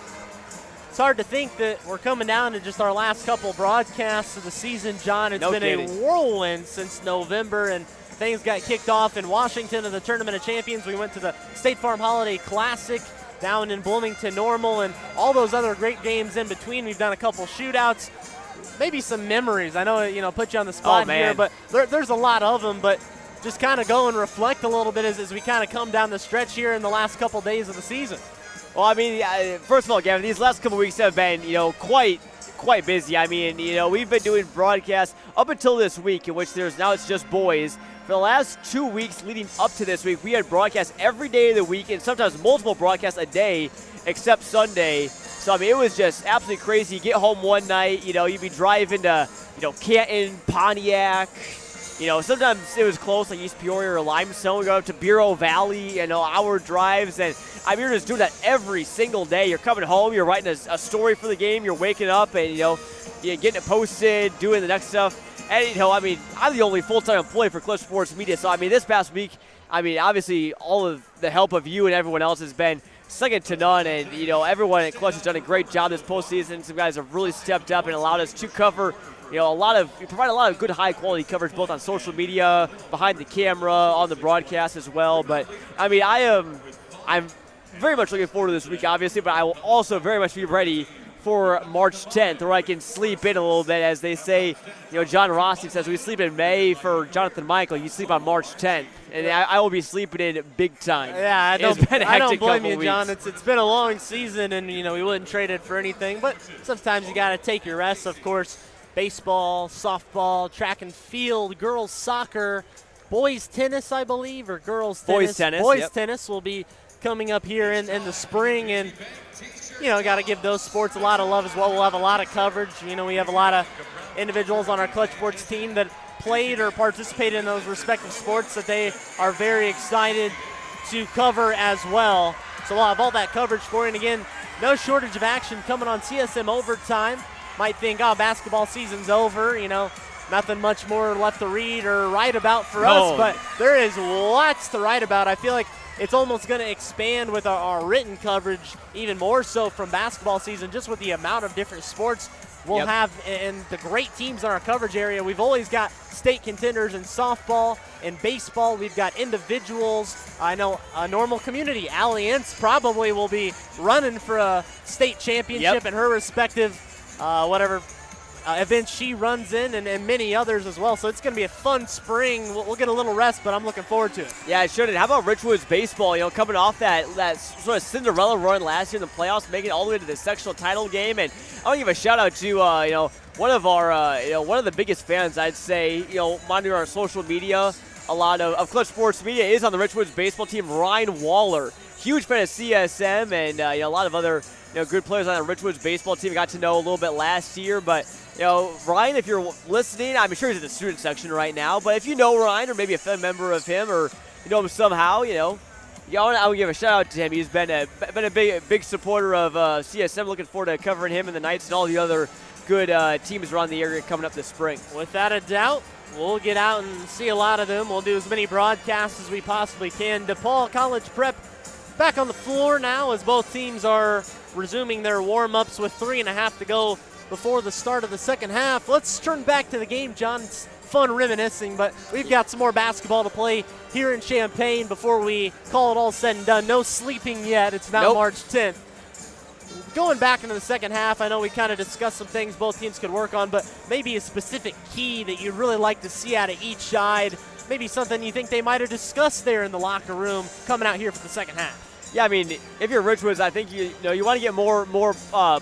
It's hard to think that we're coming down to just our last couple broadcasts of the season, John. It's been a whirlwind since November, and things got kicked off in Washington in the Tournament of Champions. We went to the State Farm Holiday Classic down in Bloomington Normal, and all those other great games in between. We've done a couple shootouts, maybe some memories. I know, put you on the spot here, but there's a lot of them. But just kind of go and reflect a little bit as we kind of come down the stretch here in the last couple days of the season. Well, first of all, Gavin, these last couple weeks have been, quite busy. We've been doing broadcasts up until this week, in which now it's just boys. For the last 2 weeks leading up to this week, we had broadcasts every day of the week, and sometimes multiple broadcasts a day, except Sunday. So, it was just absolutely crazy. You get home one night, you'd be driving to, Canton, Pontiac. Sometimes it was close, like East Peoria or Limestone. We go up to Bureau Valley, hour drives. And, you're just doing that every single day. You're coming home, you're writing a story for the game, you're waking up and, you're getting it posted, doing the next stuff. And, I'm the only full-time employee for Clutch Sports Media. So, this past week, obviously all of the help of you and everyone else has been second to none. And, everyone at Clutch has done a great job this postseason. Some guys have really stepped up and allowed us to cover, we provide a lot of good high-quality coverage both on social media, behind the camera, on the broadcast as well. But, I'm very much looking forward to this week, obviously, but I will also very much be ready for March 10th, where I can sleep in a little bit. As they say, John Rossi says, we sleep in May. For Jonathan Michael, you sleep on March 10th. And I will be sleeping in big time. Yeah, I don't blame you, John. It's been a long season, and, we wouldn't trade it for anything. But sometimes you got to take your rest, of course. baseball, softball, track and field, girls soccer, boys tennis, I believe, or girls tennis. Boys tennis. Boys yep. tennis will be coming up here in the spring, and got to give those sports a lot of love as well. We'll have a lot of coverage. We have a lot of individuals on our Clutch Sports team that played or participated in those respective sports that they are very excited to cover as well. So we'll have all that coverage for you. And again, no shortage of action coming on CSM Overtime. Might think, basketball season's over, nothing much more left to read or write about for us, but there is lots to write about. I feel like it's almost going to expand with our written coverage even more so from basketball season, just with the amount of different sports we'll have and the great teams in our coverage area. We've always got state contenders in softball and baseball. We've got individuals. I know a normal community, Alliance, probably will be running for a state championship in her respective events she runs in, and many others as well. So it's going to be a fun spring. We'll get a little rest, but I'm looking forward to it. Yeah, it should. And how about Richwoods baseball? Coming off that sort of Cinderella run last year in the playoffs, making it all the way to the sectional title game. And I want to give a shout out to one of our one of the biggest fans, I'd say. Monitoring our social media, a lot of Clutch Sports Media is on the Richwoods baseball team. Ryan Waller, huge fan of CSM, and a lot of other good players on the Richwoods baseball team. I got to know a little bit last year, but. Ryan, if you're listening, I'm sure he's in the student section right now, but if you know Ryan or maybe a fan member of him or you know him somehow, I would give a shout out to him. He's been a big supporter of CSM. Looking forward to covering him and the Knights and all the other good teams around the area coming up this spring. Without a doubt, we'll get out and see a lot of them. We'll do as many broadcasts as we possibly can. DePaul College Prep back on the floor now as both teams are resuming their warm-ups with 3.5 to go before the start of the second half. Let's turn back to the game, John. It's fun reminiscing, but we've got some more basketball to play here in Champaign before we call it all said and done. No sleeping yet. It's now March 10th. Going back into the second half, I know we kind of discussed some things both teams could work on, but maybe a specific key that you'd really like to see out of each side, maybe something you think they might have discussed there in the locker room coming out here for the second half. Yeah, I mean, if you're Richwoods, I think you want to get more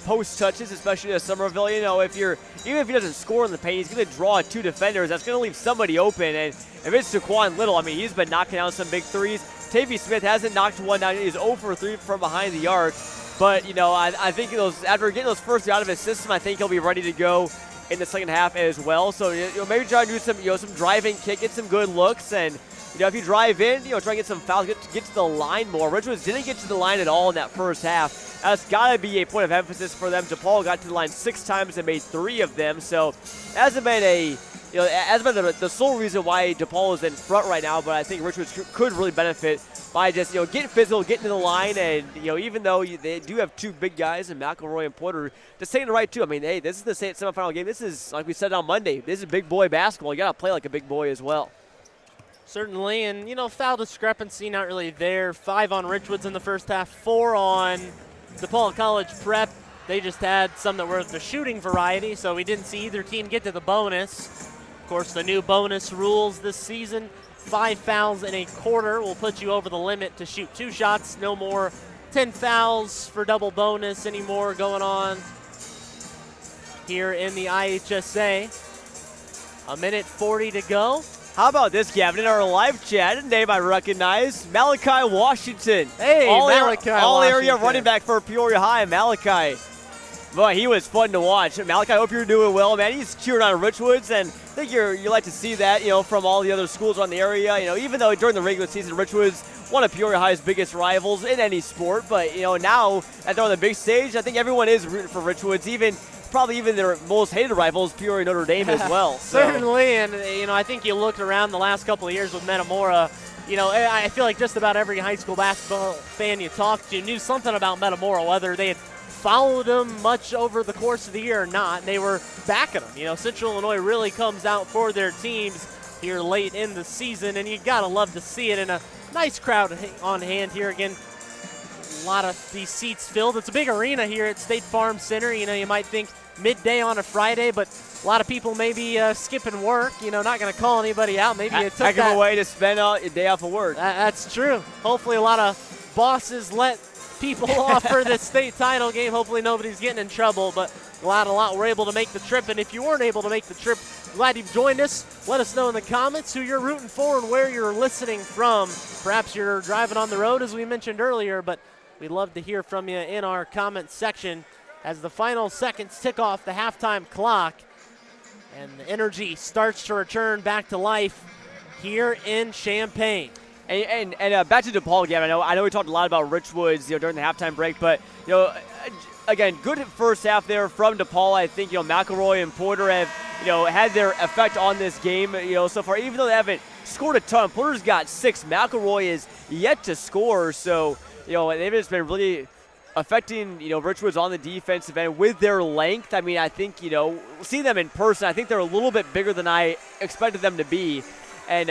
post touches, especially to Somerville. Even if he doesn't score in the paint, he's going to draw 2 defenders. That's going to leave somebody open. And if it's Taquan Little, I mean, he's been knocking down some big threes. Tavy Smith hasn't knocked one down. He's 0 for 3 from behind the arc. But I think after getting those first out of his system, I think he'll be ready to go in the second half as well. So maybe try to do some driving kick, get some good looks, and. If you drive in, try and get some fouls, get to the line more. Richwoods didn't get to the line at all in that first half. That's got to be a point of emphasis for them. DePaul got to the line 6 times and made 3 of them. So it hasn't been the sole reason why DePaul is in front right now. But I think Richwoods could really benefit by just getting physical, getting to the line, and even though they do have 2 big guys in McElroy and Porter, just taking the right too. I mean, hey, this is the semifinal game. This is, like we said on Monday, this is big boy basketball. You got to play like a big boy as well. Certainly, and foul discrepancy not really there. 5 on Richwoods in the first half, 4 on DePaul College Prep. They just had some that were the shooting variety, so we didn't see either team get to the bonus. Of course, the new bonus rules this season, 5 fouls in a quarter will put you over the limit to shoot 2 shots. No more 10 fouls for double bonus anymore going on here in the IHSA. 1:40 to go. How about this, Gavin? In our live chat, a name I recognize, Malachi Washington. Hey, Malachi All-area running back for Peoria High, Malachi. Boy, he was fun to watch. Malachi, I hope you're doing well, man. He's cheering on Richwoods, and I think you like to see that, from all the other schools around the area. Even though during the regular season, Richwoods, one of Peoria High's biggest rivals in any sport, but, now that they're on the big stage, I think everyone is rooting for Richwoods, probably even their most hated rivals, Peoria Notre Dame as well. So. Certainly, and I think you looked around the last couple of years with Metamora. I feel like just about every high school basketball fan you talked to knew something about Metamora, whether they had followed them much over the course of the year or not. And they were backing them. Central Illinois really comes out for their teams here late in the season, and you gotta love to see it in a nice crowd on hand here again. A lot of these seats filled. It's a big arena here at State Farm Center. You might think midday on a Friday, but a lot of people may be skipping work, not going to call anybody out. Maybe it took heck of a way to spend a day off of work. That's true. Hopefully a lot of bosses let people off for this state title game. Hopefully nobody's getting in trouble, but Glad a lot were able to make the trip, and if you weren't able to make the trip, glad you've joined us. Let us know in the comments who you're rooting for and where you're listening from. Perhaps you're driving on the road, as we mentioned earlier, but we'd love to hear from you in our comment section as the final seconds tick off the halftime clock and the energy starts to return back to life here in Champaign. And back to DePaul again. I know we talked a lot about Richwoods, during the halftime break, but again, good first half there from DePaul. I think McElroy and Porter have had their effect on this game so far. Even though they haven't scored a ton, Porter's got 6. McElroy is yet to score, so they've just been really affecting Richwoods on the defensive end with their length. I mean, I think seeing them in person, I think they're a little bit bigger than I expected them to be. And,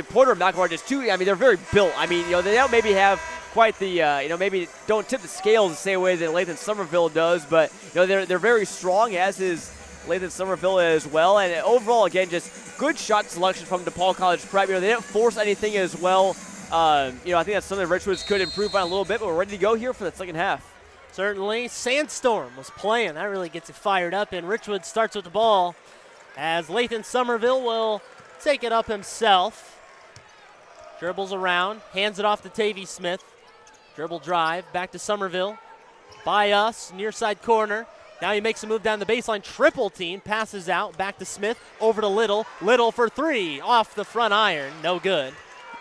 Porter and McElroy just they're very built. They don't maybe have quite the, maybe don't tip the scales the same way that Lathan Somerville does, but, they're very strong, as is Lathan Somerville as well. And overall, again, just good shot selection from DePaul College Prep. They didn't force anything as well. I think that's something Richwoods could improve on a little bit, but we're ready to go here for the second half. Certainly. Sandstorm was playing. That really gets you fired up, and Richwoods starts with the ball as Lathan Somerville will take it up himself. Dribbles around, hands it off to Tavy Smith. Dribble drive, back to Somerville. By us, near side corner. Now he makes a move down the baseline, triple team, passes out, back to Smith, over to Little. Little for 3, off the front iron, no good.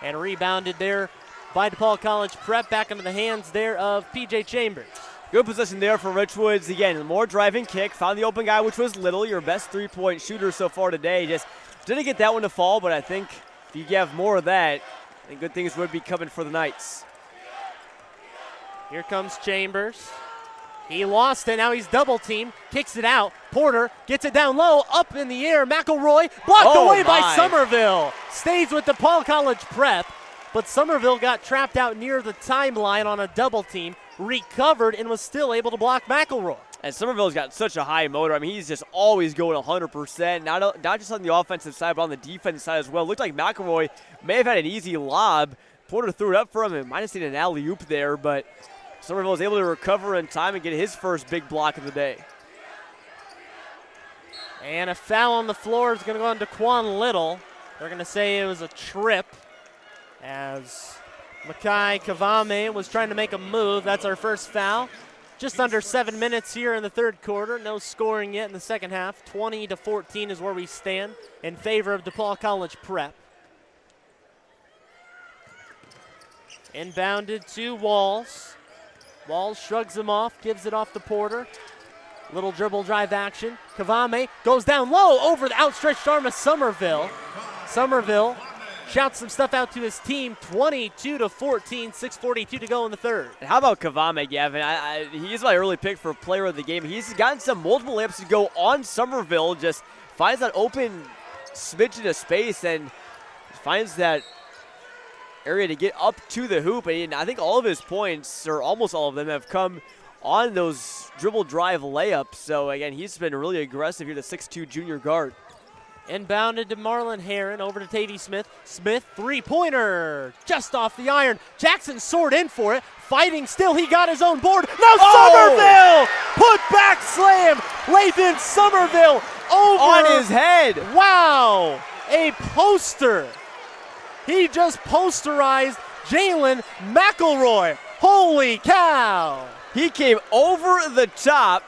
And rebounded there by DePaul College Prep, back into the hands there of P.J. Chambers. Good position there for Richwoods. Again, more driving kick, found the open guy, which was Little, your best three-point shooter so far today. Just didn't get that one to fall, but I think if you have more of that, I think good things would be coming for the Knights. Here comes Chambers. He lost it, now he's double teamed, kicks it out. Porter gets it down low, up in the air. McElroy blocked away by Somerville. Stays with DePaul College Prep, but Somerville got trapped out near the timeline on a double team, recovered, and was still able to block McElroy. And Somerville's got such a high motor. He's just always going 100%, not just on the offensive side, but on the defensive side as well. Looked like McElroy may have had an easy lob. Porter threw it up for him and might have seen an alley-oop there, but Somerville was able to recover in time and get his first big block of the day. And a foul on the floor is going to go on to Quan Little. They're going to say it was a trip as Makai Kavame was trying to make a move. That's our first foul. Just under 7 minutes here in the third quarter. No scoring yet in the second half. 20-14 is where we stand in favor of DePaul College Prep. Inbounded to Walls. Walls shrugs him off, gives it off to Porter. Little dribble drive action. Kavame goes down low over the outstretched arm of Somerville. Somerville shouts some stuff out to his team. 22-14, 6:42 to go in the third. And how about Kavame, Gavin? He's my early pick for player of the game. He's gotten some multiple layups to go on Somerville. Just finds that open smidgen of space and finds that area to get up to the hoop. And I think all of his points, or almost all of them, have come on those dribble drive layups. So again, he's been really aggressive here, the 6'2 junior guard. Inbounded to Marlon Heron, over to Tavy Smith. Smith, three-pointer, just off the iron. Jackson soared in for it, fighting still. He got his own board. Now Somerville! Put back slam! Lathan Somerville over. On his head. Wow! A poster. He just posterized Jalen McElroy. Holy cow! He came over the top.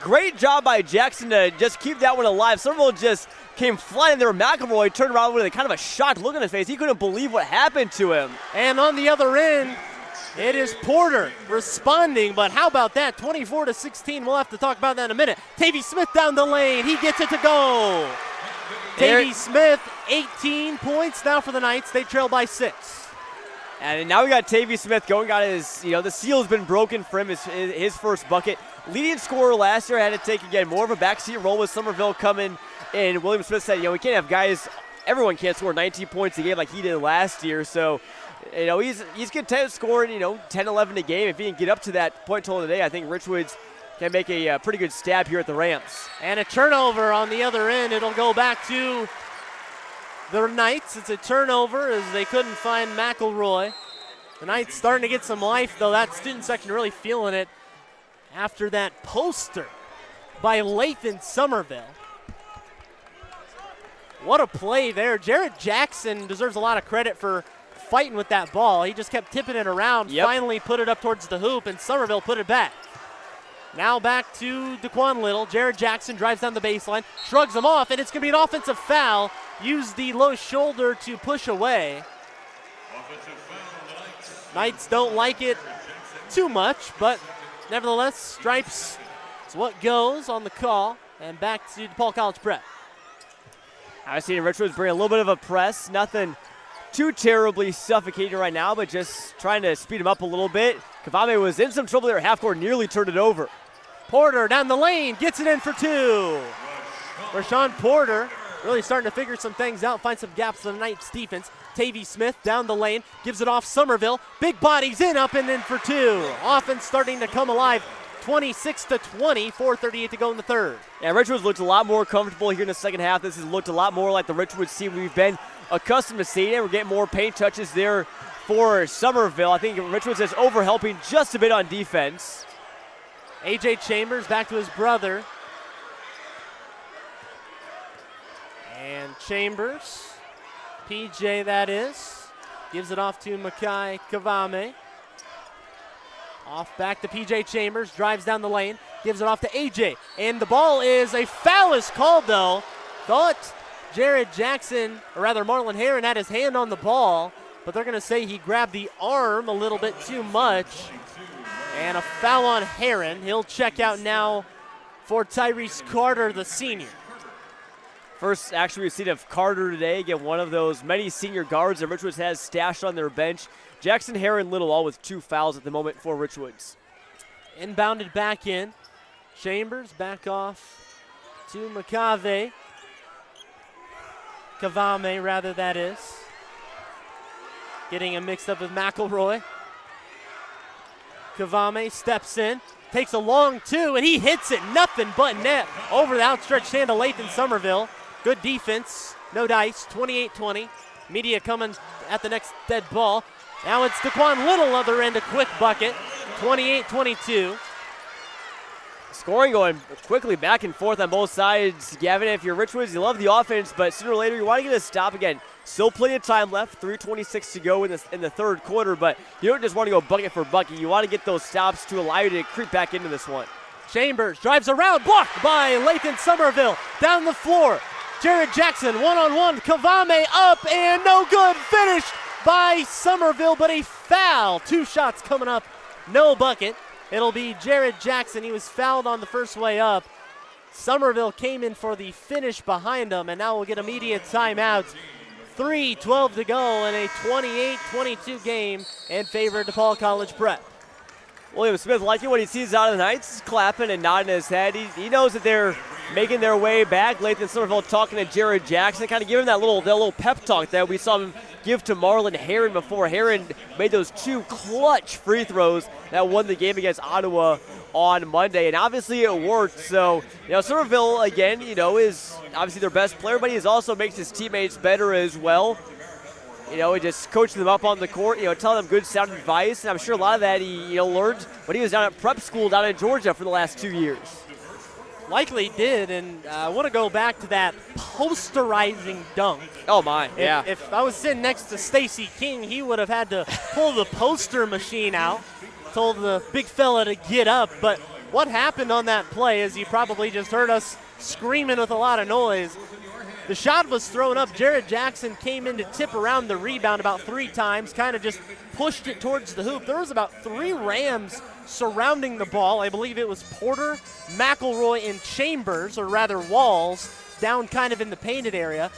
Great job by Jackson to just keep that one alive. Somerville just came flying there. McElroy turned around with a kind of a shocked look on his face. He couldn't believe what happened to him. And on the other end, it is Porter responding, but how about that? 24-16. We'll have to talk about that in a minute. Tavy Smith down the lane. He gets it to go. Tavy Smith, 18 points now for the Knights. They trail by 6. And now we got Tavy Smith going. Got his, the seal's been broken for him. His first bucket. Leading scorer last year, had to take, again, more of a backseat role with Somerville coming in. William Smith said, we can't have guys, everyone can't score 19 points a game like he did last year. So, he's content scoring, 10, 11 a game. If he can get up to that point total today, I think Richwoods can make a pretty good stab here at the Rams. And a turnover on the other end. It'll go back to the Knights. It's a turnover as they couldn't find McElroy. The Knights starting to get some life, though. That student section really feeling it after that poster by Lathan Somerville. What a play there. Jared Jackson deserves a lot of credit for fighting with that ball. He just kept tipping it around, finally put it up towards the hoop, and Somerville put it back. Now back to DeQuan Little. Jared Jackson drives down the baseline, shrugs him off, and it's going to be an offensive foul. Use the low shoulder to push away. Knights don't like it too much, but nevertheless, stripes is what goes on the call. And back to DePaul College Prep. I've seen Richwoods bring a little bit of a press. Nothing too terribly suffocating right now, but just trying to speed him up a little bit. Kavame was in some trouble there at half court, nearly turned it over. Porter down the lane, gets it in for two. Rashawn Porter really starting to figure some things out, find some gaps in the Knights defense. Tavy Smith down the lane, gives it off Somerville. Big bodies in, up and in for two. Offense starting to come alive. 26-20, 4:38 to go in the third. Yeah, Richwoods looked a lot more comfortable here in the second half. This has looked a lot more like the Richwoods team we've been accustomed to seeing. We're getting more paint touches there for Somerville. I think Richwoods is overhelping just a bit on defense. A.J. Chambers back to his brother. And Chambers, PJ that is, gives it off to Makai Kavame. Off back to PJ Chambers, drives down the lane, gives it off to AJ. And the ball is, a foul is called though. Thought Jared Jackson, or rather Marlon Heron, had his hand on the ball, but they're gonna say he grabbed the arm a little bit too much. And a foul on Heron. He'll check out now for Tyrese Carter, the senior. First action we've seen of Carter today, again, one of those many senior guards that Richwoods has stashed on their bench. Jackson, Heron, Little all with 2 fouls at the moment for Richwoods. Inbounded back in. Chambers back off to Kavame, rather, that is. Getting him mixed up with McElroy. Kavame steps in, takes a long two, and he hits it. Nothing but net over the outstretched hand of Lathan Somerville. Good defense, no dice, 28-20. Media coming at the next dead ball. Now it's DeQuan Little, other end, a quick bucket, 28-22. Scoring going quickly back and forth on both sides. Gavin, if you're Richwoods, you love the offense, but sooner or later you want to get a stop again. Still plenty of time left, 3:26 to go in the third quarter, but you don't just want to go bucket for bucket. You want to get those stops to allow you to creep back into this one. Chambers drives around, blocked by Lathan Somerville. Down the floor, Jared Jackson, one-on-one, Kavame up, and no good. Finished by Somerville, but a foul. 2 shots coming up, no bucket. It'll be Jared Jackson. He was fouled on the first way up. Somerville came in for the finish behind him, and now we'll get immediate timeout. 3:12 to go in a 28-22 game in favor of DePaul College Prep. William Smith liking what he sees out of the Knights, clapping and nodding his head. He knows that they're making their way back. Lathan Somerville talking to Jared Jackson, kind of giving that little pep talk that we saw him give to Marlon Heron before. Heron made those 2 clutch free throws that won the game against Ottawa on Monday, and obviously it worked. So, Somerville, again, is obviously their best player, but he also makes his teammates better as well. He just coaching them up on the court, telling them good sound advice, and I'm sure a lot of that he learned when he was down at prep school down in Georgia for the last 2 years. Likely did, and I want to go back to that posterizing dunk. Oh my, yeah. If I was sitting next to Stacey King, he would have had to pull the poster machine out, told the big fella to get up. But what happened on that play is you probably just heard us screaming with a lot of noise. The shot was thrown up. Jared Jackson came in to tip around the rebound about 3 times, kind of just pushed it towards the hoop. There was about 3 Rams surrounding the ball. I believe it was Porter, McElroy, and Chambers, or rather Walls, down kind of in the painted area.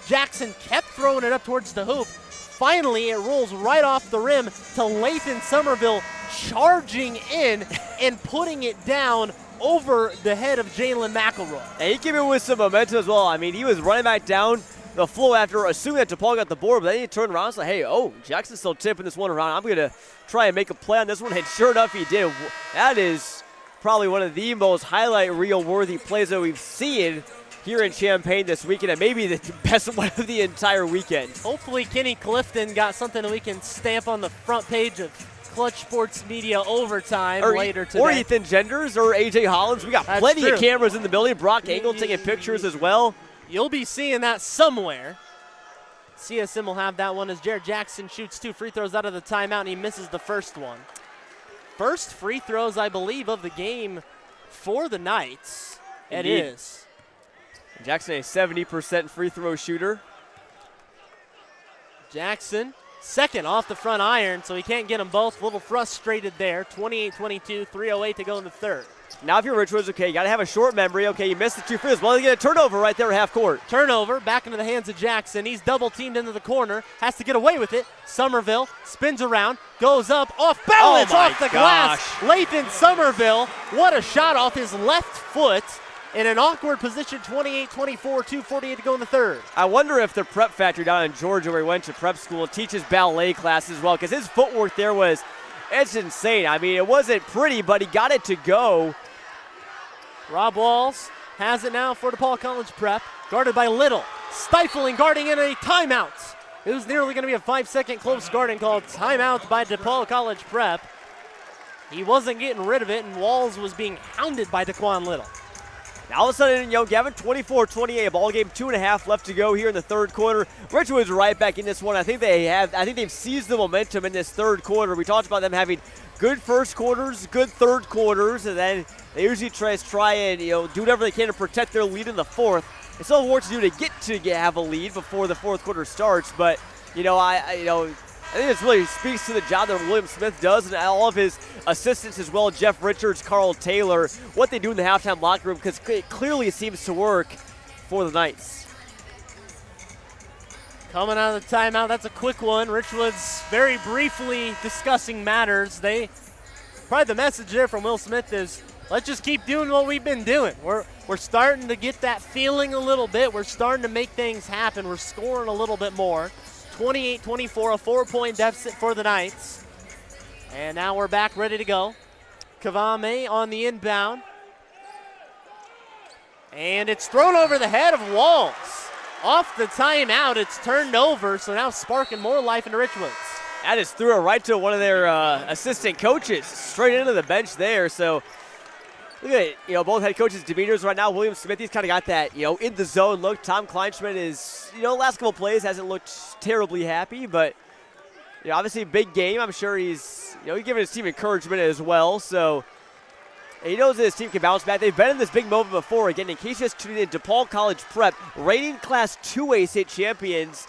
Jackson kept throwing it up towards the hoop. Finally, it rolls right off the rim to Lathan Somerville charging in and putting it down over the head of Jalen McElroy. And he came in with some momentum as well. I mean, he was running back down the flow after assuming that DePaul got the board, but then he turned around and said, hey, Jackson's still tipping this one around. I'm going to try and make a play on this one, and sure enough, he did. That is probably one of the most highlight reel-worthy plays that we've seen here in Champaign this weekend, and maybe the best one of the entire weekend. Hopefully Kenny Clifton got something that we can stamp on the front page of Clutch Sports Media Overtime later today. Or Ethan Genders or AJ Hollins. We got plenty of cameras in the building. Brock Engel taking pictures as well. You'll be seeing that somewhere. CSM will have that one as Jared Jackson shoots 2 free throws out of the timeout, and he misses the first one. First free throws, I believe, of the game for the Knights. It is. Jackson, a 70% free throw shooter. Jackson, second off the front iron, so he can't get them both. A little frustrated there. 28-22, 3:08 to go in the third. Now if you're Richwoods, okay, you got to have a short memory. Okay, you missed the 2 free throws. Well, you get a turnover right there at half court. Turnover, back into the hands of Jackson. He's double teamed into the corner, has to get away with it. Somerville spins around, goes up, off balance, off the glass. Lathan Somerville, what a shot off his left foot. In an awkward position, 28-24, 2:48 to go in the third. I wonder if the prep factory down in Georgia where he went to prep school teaches ballet classes as well, because his footwork there it's insane. I mean, it wasn't pretty, but he got it to go. Rob Walls has it now for DePaul College Prep, guarded by Little. Stifling, guarding in a timeout. It was nearly going to be a 5-second close guarding called timeout by DePaul College Prep. He wasn't getting rid of it, and Walls was being hounded by Daquan Little. Now all of a sudden, Gavin, 24-28, a ball game, 2.5 left to go here in the third quarter. Richwoods right back in this one. I think they've seized the momentum in this third quarter. We talked about them having good first quarters, good third quarters, and then they usually try and do whatever they can to protect their lead in the fourth. It's still work to do to have a lead before the fourth quarter starts, but I think this really speaks to the job that William Smith does and all of his assistants as well, Jeff Richards, Carl Taylor, what they do in the halftime locker room, because it clearly seems to work for the Knights. Coming out of the timeout, that's a quick one. Richwoods very briefly discussing matters. Probably the message there from Will Smith is, let's just keep doing what we've been doing. We're starting to get that feeling a little bit. We're starting to make things happen. We're scoring a little bit more. 28-24, a 4-point deficit for the Knights. And now we're back ready to go. Kavame on the inbound. And it's thrown over the head of Walls. Off the timeout, it's turned over, so now sparking more life into Richwoods. That just threw it right to one of their assistant coaches, straight into the bench there. So look at it, both head coaches' demeanors right now. William Smith, he's kind of got that, in the zone look. Tom Kleinschmidt is, last couple plays hasn't looked terribly happy, but, obviously big game. I'm sure he's, he's giving his team encouragement as well. So he knows that his team can bounce back. They've been in this big moment before. Again, in case you just tuned in, DePaul College Prep, reigning Class 2A state champions.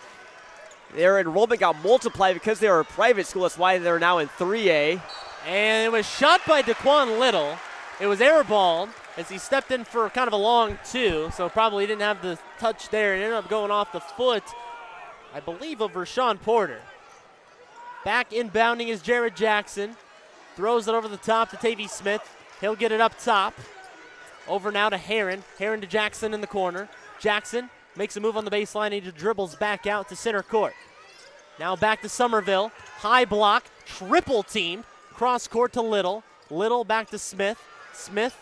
Their enrollment got multiplied because they were a private school. That's why they're now in 3A. And it was shot by Daquan Little. It was airballed as he stepped in for kind of a long 2, so probably didn't have the touch there. It ended up going off the foot, I believe, of Rashawn Porter. Back inbounding is Jared Jackson. Throws it over the top to Tavy Smith. He'll get it up top. Over now to Heron. Heron to Jackson in the corner. Jackson makes a move on the baseline. He just dribbles back out to center court. Now back to Somerville. High block, triple team. Cross court to Little. Little back to Smith. Smith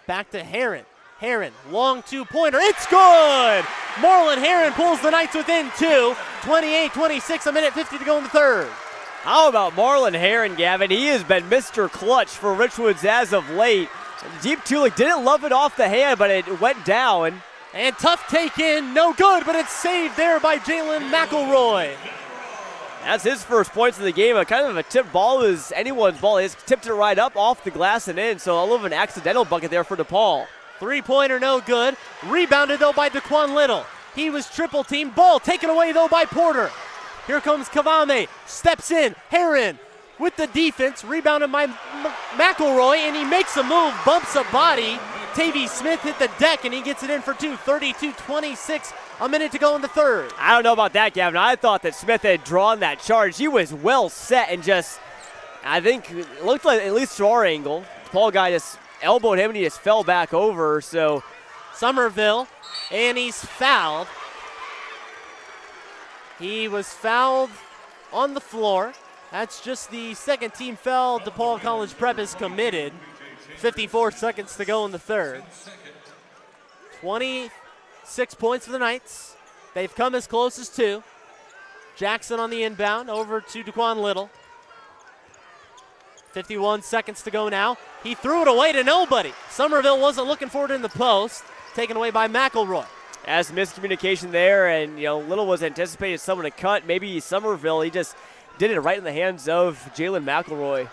back to Heron. Heron, long 2-pointer. It's good! Marlon Heron pulls the Knights within 2. 28-26, a minute 50 to go in the third. How about Marlon Heron, Gavin? He has been Mr. Clutch for Richwoods as of late. Deep Tulik didn't love it off the hand, but it went down. And tough take in, no good, but it's saved there by Jalen McElroy. That's his first points of the game. A kind of a tip ball is anyone's ball. He's tipped it right up off the glass and in, so a little of an accidental bucket there for DePaul. 3-pointer, no good. Rebounded, though, by Daquan Little. He was triple team. Ball taken away, though, by Porter. Here comes Kavame. Steps in. Heron with the defense. Rebounded by McElroy, and he makes a move. Bumps a body. Tavy Smith hit the deck, and he gets it in for 2. 32-26. A minute to go in the third. I don't know about that, Gavin. I thought that Smith had drawn that charge. He was well set and just, I think, it looked like, at least to our angle, the Paul guy just elbowed him and he just fell back over. So Somerville, and he's fouled. He was fouled on the floor. That's just the second team foul DePaul College Prep is committed. 54 seconds to go in the third. 26 points for the Knights. They've come as close as 2. Jackson on the inbound over to Daquan Little. 51 seconds to go now. He threw it away to nobody. Somerville wasn't looking for it in the post. Taken away by McElroy. As miscommunication there, and little was anticipated someone to cut. Maybe Somerville, he just did it right in the hands of Jalen McElroy.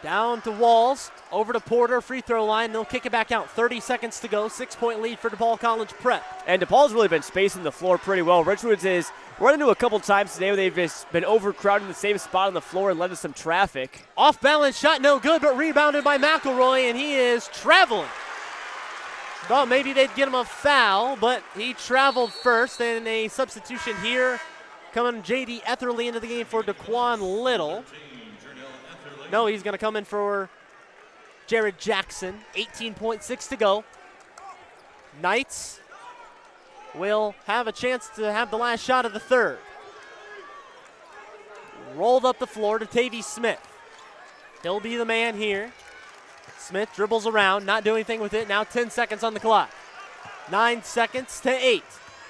Down to Walls, over to Porter, free throw line. They'll kick it back out. 30 seconds to go. 6-point lead for DePaul College Prep. And DePaul's really been spacing the floor pretty well. Richwoods is run into a couple times today where they've just been overcrowding the same spot on the floor and led to some traffic. Off balance shot, no good, but rebounded by McElroy, and he is traveling. Thought maybe they'd get him a foul, but he traveled first, and a substitution here. Coming J.D. Etherly into the game for Daquan Little. No, he's going to come in for Jared Jackson. 18.6 to go. Knights will have a chance to have the last shot of the third. Rolled up the floor to Tavy Smith. He'll be the man here. Smith dribbles around, not doing anything with it. Now 10 seconds on the clock. 9 seconds to 8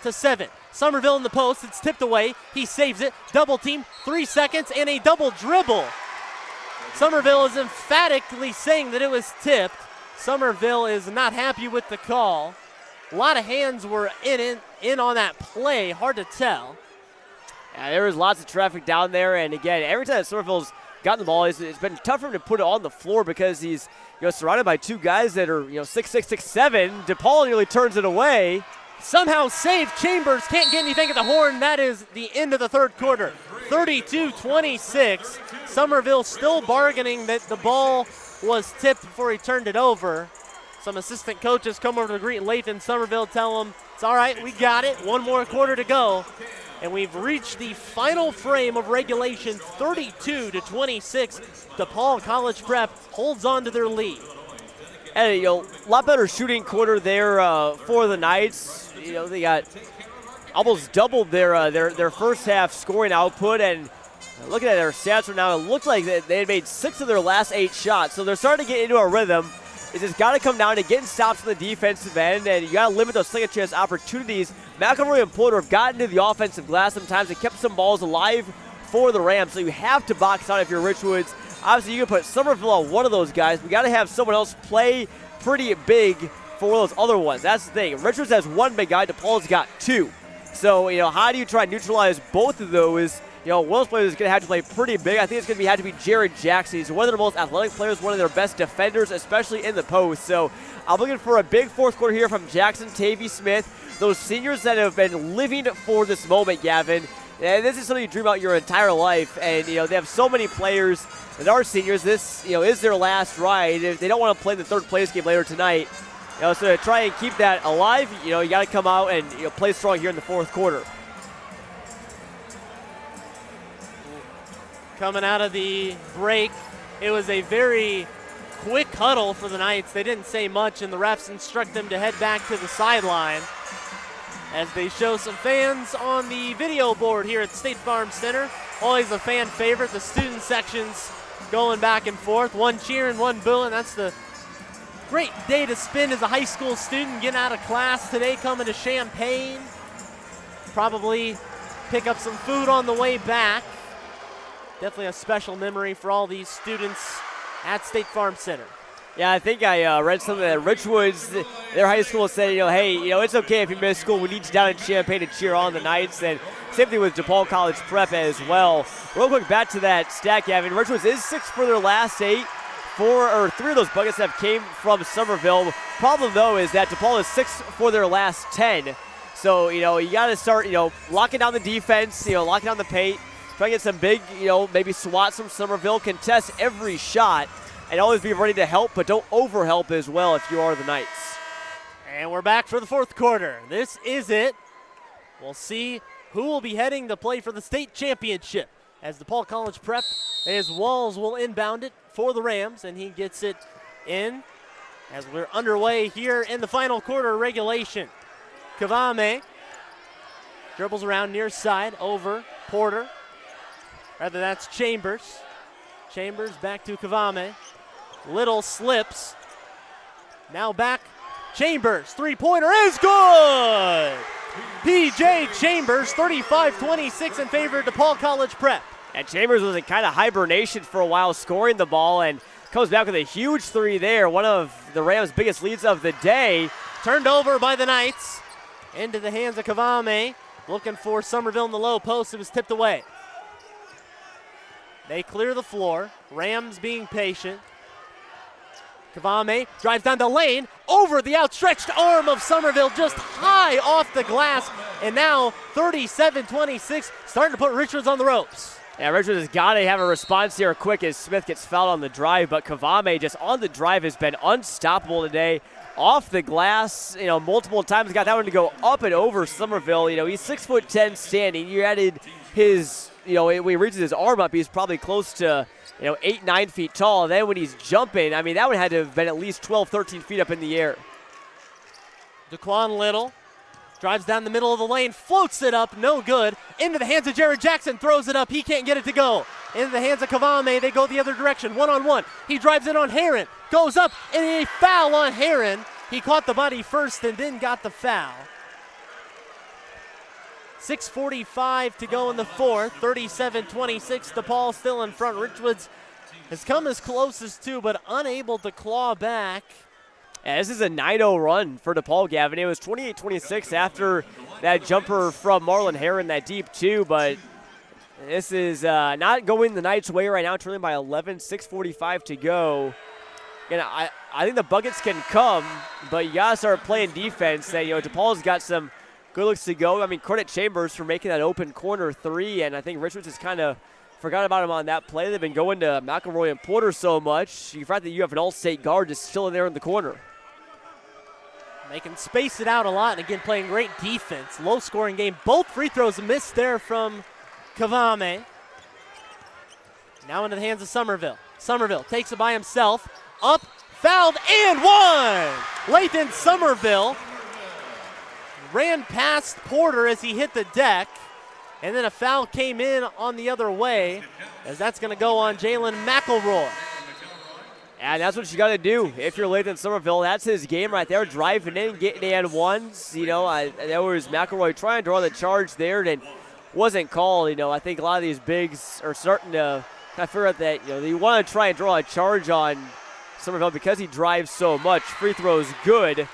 to 7. Somerville in the post. It's tipped away. He saves it. Double team. 3 seconds and a double dribble. Somerville is emphatically saying that it was tipped. Somerville is not happy with the call. A lot of hands were in on that play. Hard to tell. Yeah, there was lots of traffic down there, and again, every time Somerville's gotten the ball, it's been tough for him to put it on the floor because he's surrounded by two guys that are 6'6", 6'7". DePaul nearly turns it away. Somehow saved. Chambers can't get anything at the horn. That is the end of the third quarter. 32-26. Somerville still bargaining that the ball was tipped before he turned it over. Some assistant coaches come over to greet Lathan Somerville, tell him, it's all right, we got it. One more quarter to go. And we've reached the final frame of regulation, 32-26. DePaul College Prep holds on to their lead. And a lot better shooting quarter there for the Knights. They got almost doubled their first half scoring output, and looking at their stats right now, it looked like they had made 6 of their last 8 shots. So they're starting to get into a rhythm. It's just got to come down to getting stops on the defensive end, and you got to limit those second chance opportunities. McElroy and Porter have gotten to the offensive glass sometimes and kept some balls alive for the Rams. So you have to box out if you're Richwoods. Obviously, you can put Somerville on one of those guys. We got to have someone else play pretty big for one of those other ones. That's the thing. Richwoods has one big guy. DePaul's got 2. So, how do you try and neutralize both of those? One of those players is going to have to play pretty big. I think it's going to have to be Jared Jackson. He's one of their most athletic players, one of their best defenders, especially in the post. So I'm looking for a big fourth quarter here from Jackson, Tavy Smith, those seniors that have been living for this moment, Gavin. And this is something you dream about your entire life. And, they have so many players that are seniors. This, is their last ride. If they don't want to play the third place game later tonight, so to try and keep that alive, you got to come out and play strong here in the fourth quarter. Coming out of the break, it was a very quick huddle for the Knights. They didn't say much, and the refs instruct them to head back to the sideline as they show some fans on the video board here at State Farm Center. Always a fan favorite. The student sections going back and forth, one cheering, one booing. That's the great day to spend as a high school student, getting out of class today, coming to Champaign. Probably pick up some food on the way back. Definitely a special memory for all these students at State Farm Center. Yeah, I think I read something that Richwoods, their high school said, hey, it's okay if you miss school. We need you down in Champaign to cheer on the Knights. And same thing with DePaul College Prep as well. Real quick, back to that stat, Gavin. Richwoods is 6 for their last 8. 3 of those buckets have came from Somerville. Problem, though, is that DePaul is 6 for their last 10. So, you got to start, locking down the defense, locking down the paint. Try to get some big, maybe swats from Somerville. Contest every shot and always be ready to help, but don't over-help as well if you are the Knights. And we're back for the fourth quarter. This is it. We'll see who will be heading to play for the state championship as DePaul College Prep, as Walls will inbound it for the Rams, and he gets it in as we're underway here in the final quarter of regulation. Kavame dribbles around near side over Porter. Rather, that's Chambers. Chambers back to Kavame. Little slips. Now back. Chambers, three-pointer is good! P.J. Chambers, 35-26 in favor of DePaul College Prep. And Chambers was in kind of hibernation for a while, scoring the ball, and comes back with a huge three there. One of the Rams' biggest leads of the day. Turned over by the Knights. Into the hands of Kavame. Looking for Somerville in the low post. It was tipped away. They clear the floor. Rams being patient. Kavame drives down the lane, over the outstretched arm of Somerville, just high off the glass. And now 37-26, starting to put Richwoods on the ropes. Yeah, Richwoods has got to have a response here quick as Smith gets fouled on the drive, but Kavame just on the drive has been unstoppable today. Off the glass, multiple times, got that one to go up and over Somerville. He's 6'10" standing. You added his, when he reaches his arm up, he's probably close to 8, 9 feet tall. And then when he's jumping, that one had to have been at least 12, 13 feet up in the air. Daquan Little drives down the middle of the lane, floats it up, no good. Into the hands of Jared Jackson, throws it up. He can't get it to go. Into the hands of Kavame, they go the other direction, one-on-one. He drives it on Heron, goes up, and a foul on Heron. He caught the body first and then got the foul. 6:45 to go in the fourth, 37-26. DePaul still in front. Richwoods has come as close as two, but unable to claw back. Yeah, this is a 9-0 run for DePaul, Gavin. It was 28-26 after that jumper from Marlon Heron, that deep two, but this is not going the Knights' way right now, trailing by 11, 6:45 to go. I think the buckets can come, but you got to start playing defense. DePaul's got some good looks to go. Credit Chambers for making that open corner three, and I think Richwoods has kind of forgot about him on that play. They've been going to McElroy and Porter so much. You forgot that you have an all-state guard just chilling there in the corner. They can space it out a lot, and again, playing great defense. Low-scoring game. Both free throws missed there from Kavame. Now into the hands of Somerville. Somerville takes it by himself. Up, fouled, and one! Lathan Somerville ran past Porter as he hit the deck, and then a foul came in on the other way, as that's going to go on Jalen McElroy. And that's what you got to do if you're Lathan Somerville. That's his game right there, driving in, getting and ones. There was McElroy trying to draw the charge there, and wasn't called. I think a lot of these bigs are starting to kind of figure out that they want to try and draw a charge on Somerville because he drives so much. Free throws good,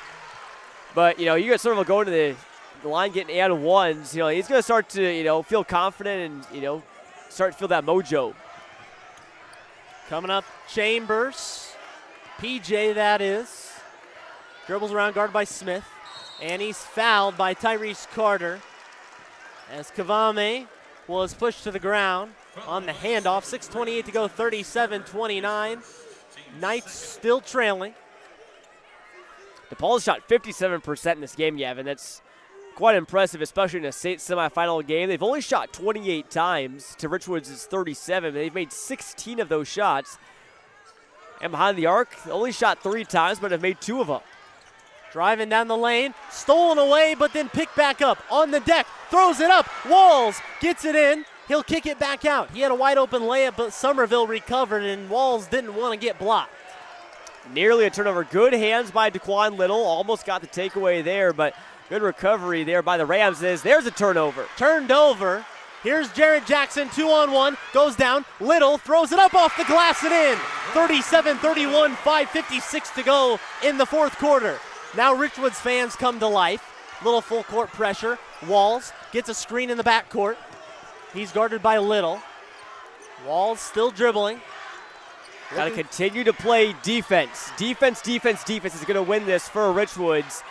but you got Somerville going to the line, getting and ones. He's going to start to feel confident and start to feel that mojo. Coming up, Chambers, PJ that is, dribbles around, guarded by Smith, and he's fouled by Tyrese Carter as Kavame was pushed to the ground on the handoff. 6:28 to go, 37-29. Knights still trailing. DePaul's shot 57% in this game, Gavin. That's quite impressive, especially in a state semifinal game. They've only shot 28 times to Richwoods' 37. They've made 16 of those shots. And behind the arc, they only shot 3 times, but have made 2 of them. Driving down the lane, stolen away, but then picked back up on the deck, throws it up. Walls gets it in. He'll kick it back out. He had a wide open layup, but Somerville recovered, and Walls didn't want to get blocked. Nearly a turnover. Good hands by Daquan Little. Almost got the takeaway there, but good recovery there by the Rams. There's a turnover. Turned over. Here's Jared Jackson, 2-on-1, goes down. Little throws it up off the glass and in. 37-31, 5:56 to go in the fourth quarter. Now Richwoods fans come to life. Little full court pressure. Walls gets a screen in the backcourt. He's guarded by Little. Walls still dribbling. Got to continue to play defense. Defense is going to win this for Richwoods.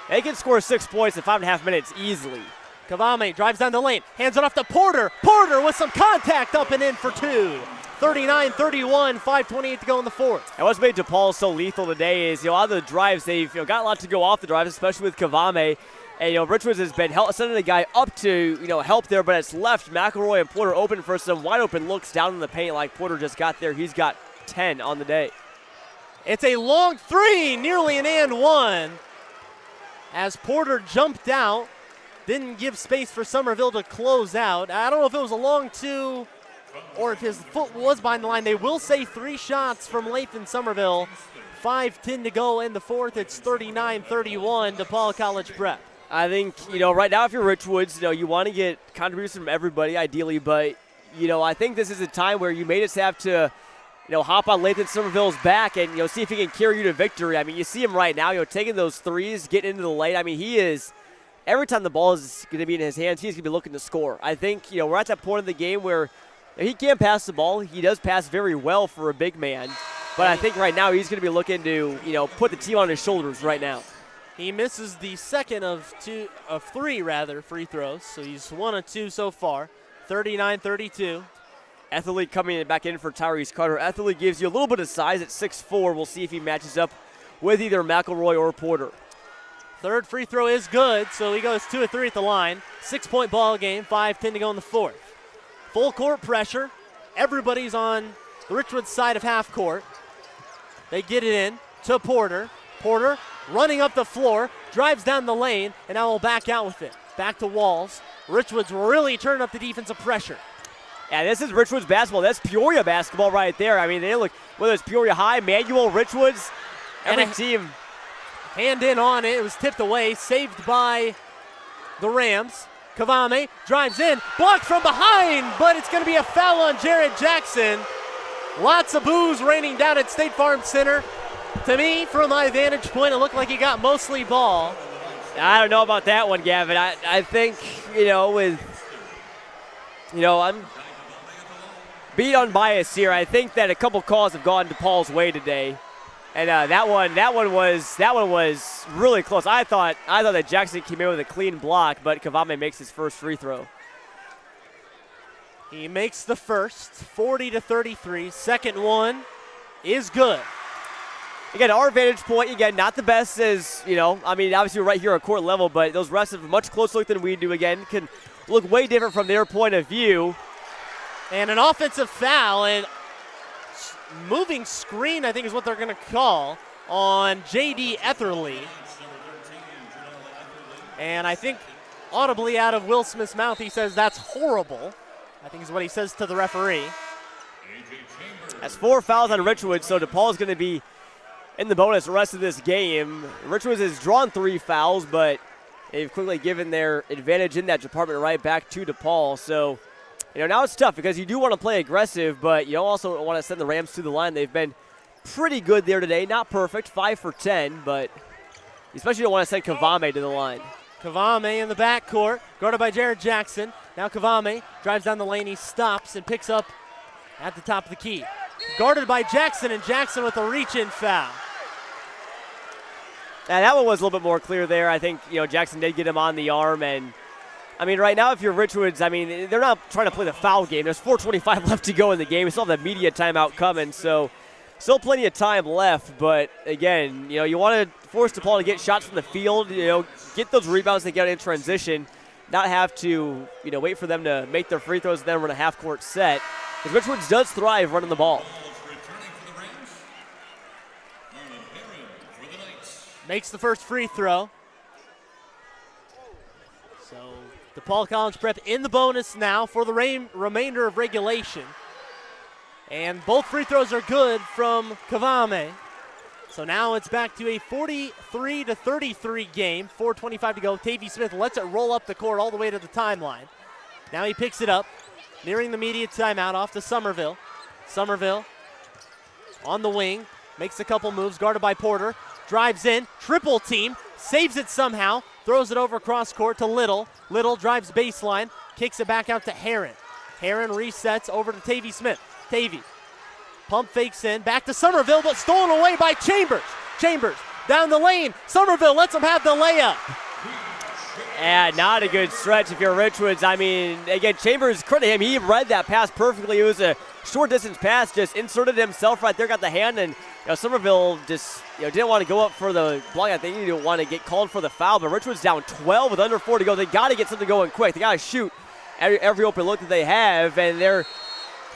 They can score 6 points in 5.5 minutes easily. Kavame drives down the lane, hands it off to Porter. Porter with some contact up and in for 2. 39-31, 5:28 to go in the fourth. And what's made DePaul so lethal today is, out of the drives, they've got a lot to go off the drives, especially with Kavame. And, Richwoods has been sending the guy up to, help there, but it's left McElroy and Porter open for some wide open looks down in the paint like Porter just got there. He's got 10 on the day. It's a long 3, nearly an and 1. As Porter jumped out, didn't give space for Somerville to close out. I don't know if it was a long 2 or if his foot was behind the line. They will say 3 shots from Lathan Somerville. 5:10 to go in the fourth. It's 39-31 DePaul College Prep. I think, right now if you're Richwoods, you want to get contributions from everybody ideally, but I think this is a time where you may just have to, hop on Lathan Somerville's back and, see if he can carry you to victory. I mean, you see him right now, taking those threes, getting into the lane. I mean, he is, every time the ball is going to be in his hands, he's going to be looking to score. I think, we're at that point in the game where he can pass the ball. He does pass very well for a big man. But I think right now he's going to be looking to, put the team on his shoulders right now. He misses the second of three free throws, so he's 1 of 2 so far, 39-32. Etherly coming back in for Tyrese Carter. Etherly gives you a little bit of size at 6'4". We'll see if he matches up with either McElroy or Porter. Third free throw is good, so he goes 2 of 3 at the line. 6-point ball game, 5:10 to go in the fourth. Full court pressure. Everybody's on the Richwoods side of half court. They get it in to Porter. Porter running up the floor, drives down the lane, and now will back out with it. Back to Walls. Richwoods really turn up the defensive pressure. Yeah, this is Richwoods basketball. That's Peoria basketball right there. I mean, they look, whether it's Peoria High, Manual, Richwoods, every team. Hand in on it. It was tipped away, saved by the Rams. Kavame drives in, blocked from behind, but it's going to be a foul on Jared Jackson. Lots of boos raining down at State Farm Center. To me, from my vantage point, it looked like he got mostly ball. I don't know about that one, Gavin. I think, I'm being unbiased here. I think that a couple calls have gone DePaul's way today. And that one was really close. I thought that Jackson came in with a clean block, but Kavame makes his first free throw. He makes the first, 40-33. Second one is good. Again, our vantage point, again, not the best as, obviously we're right here at court level, but those refs have a much closer look than we do. Again, can look way different from their point of view. And an offensive foul, and moving screen, I think is what they're going to call, on J.D. Etherly. And I think audibly out of Will Smith's mouth, he says that's horrible. I think is what he says to the referee. That's 4 fouls on Richwoods, so DePaul is going to be in the bonus the rest of this game. Richwoods has drawn 3 fouls, but they've quickly given their advantage in that department right back to DePaul. So, now it's tough because you do want to play aggressive, but you also want to send the Rams to the line. They've been pretty good there today. Not perfect, 5 for 10, but especially you don't want to send Kavame to the line. Kavame in the backcourt, guarded by Jared Jackson. Now Kavame drives down the lane. He stops and picks up at the top of the key. Guarded by Jackson, and Jackson with a reach-in foul. Now, that one was a little bit more clear there. I think, Jackson did get him on the arm. And, right now if you're Richwoods, they're not trying to play the foul game. There's 4:25 left to go in the game. We still have the media timeout coming. So, still plenty of time left. But, again, you want to force DePaul to get shots from the field, get those rebounds they get in transition, not have to, wait for them to make their free throws and then run a half-court set. Because Richwoods does thrive running the ball. Makes the first free throw. So DePaul College Prep in the bonus now for the remainder of regulation. And both free throws are good from Kavame. So now it's back to a 43-33 game. 4:25 to go. Tavy Smith lets it roll up the court all the way to the timeline. Now he picks it up, nearing the media timeout off to Somerville. Somerville on the wing, makes a couple moves, guarded by Porter. Drives in, triple team, saves it somehow, throws it over cross court to Little. Little drives baseline, kicks it back out to Heron. Heron resets over to Tavy Smith. Tavy, pump fakes in, back to Somerville, but stolen away by Chambers. Chambers down the lane. Somerville lets him have the layup. Yeah, not a good stretch if you're Richwoods. Again, Chambers, credit him, he read that pass perfectly. It was a short distance pass, just inserted himself right there, got the hand, and Somerville just didn't want to go up for the block. I think he didn't want to get called for the foul, but Richwoods down 12 with under 4 to go. They got to get something going quick. They got to shoot every open look that they have, and they're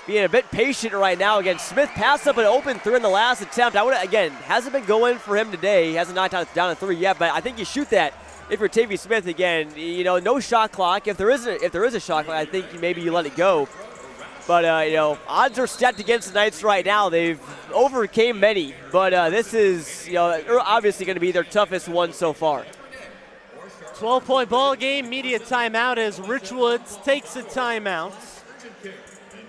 being a bit patient right now. Again, Smith passed up an open 3 in the last attempt. Hasn't been going for him today. He hasn't knocked down a 3 yet, but I think you shoot that. If you're Tavy Smith, again, no shot clock. If there is a shot clock, I think maybe you let it go. But, odds are stacked against the Knights right now. They've overcame many. But this is, obviously going to be their toughest one so far. 12-point ball game, media timeout as Richwoods takes a timeout.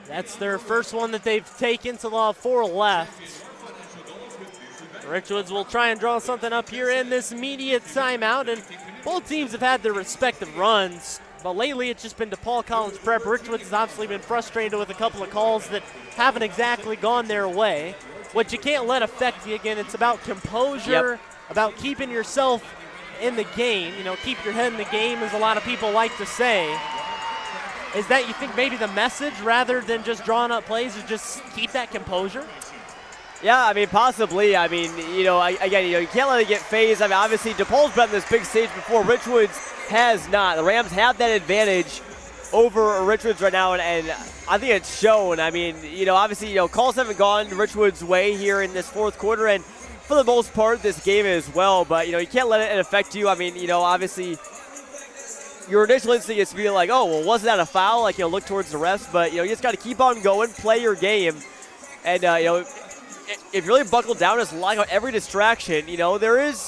That's their first one that they've taken, so they'll have 4 left. Richwoods will try and draw something up here in this immediate timeout, and both teams have had their respective runs, but lately it's just been DePaul College Prep. Richwoods has obviously been frustrated with a couple of calls that haven't exactly gone their way, which you can't let affect you. Again, it's about composure, about keeping yourself in the game. You know, keep your head in the game, as a lot of people like to say. Is that, you think, maybe the message, rather than just drawing up plays, is just keep that composure? Yeah, I mean, possibly. I mean, you can't let it get phased. I mean, obviously, DePaul's been on this big stage before. Richwoods has not. The Rams have that advantage over Richwoods right now, and I think it's shown. I mean, obviously, calls haven't gone Richwoods' way here in this fourth quarter, and for the most part, this game as well. But, you can't let it affect you. I mean, obviously, your initial instinct is to be like, oh, well, wasn't that a foul? Like, look towards the refs. But, you just got to keep on going, play your game, and, if you really buckle down, just lock out every distraction, there is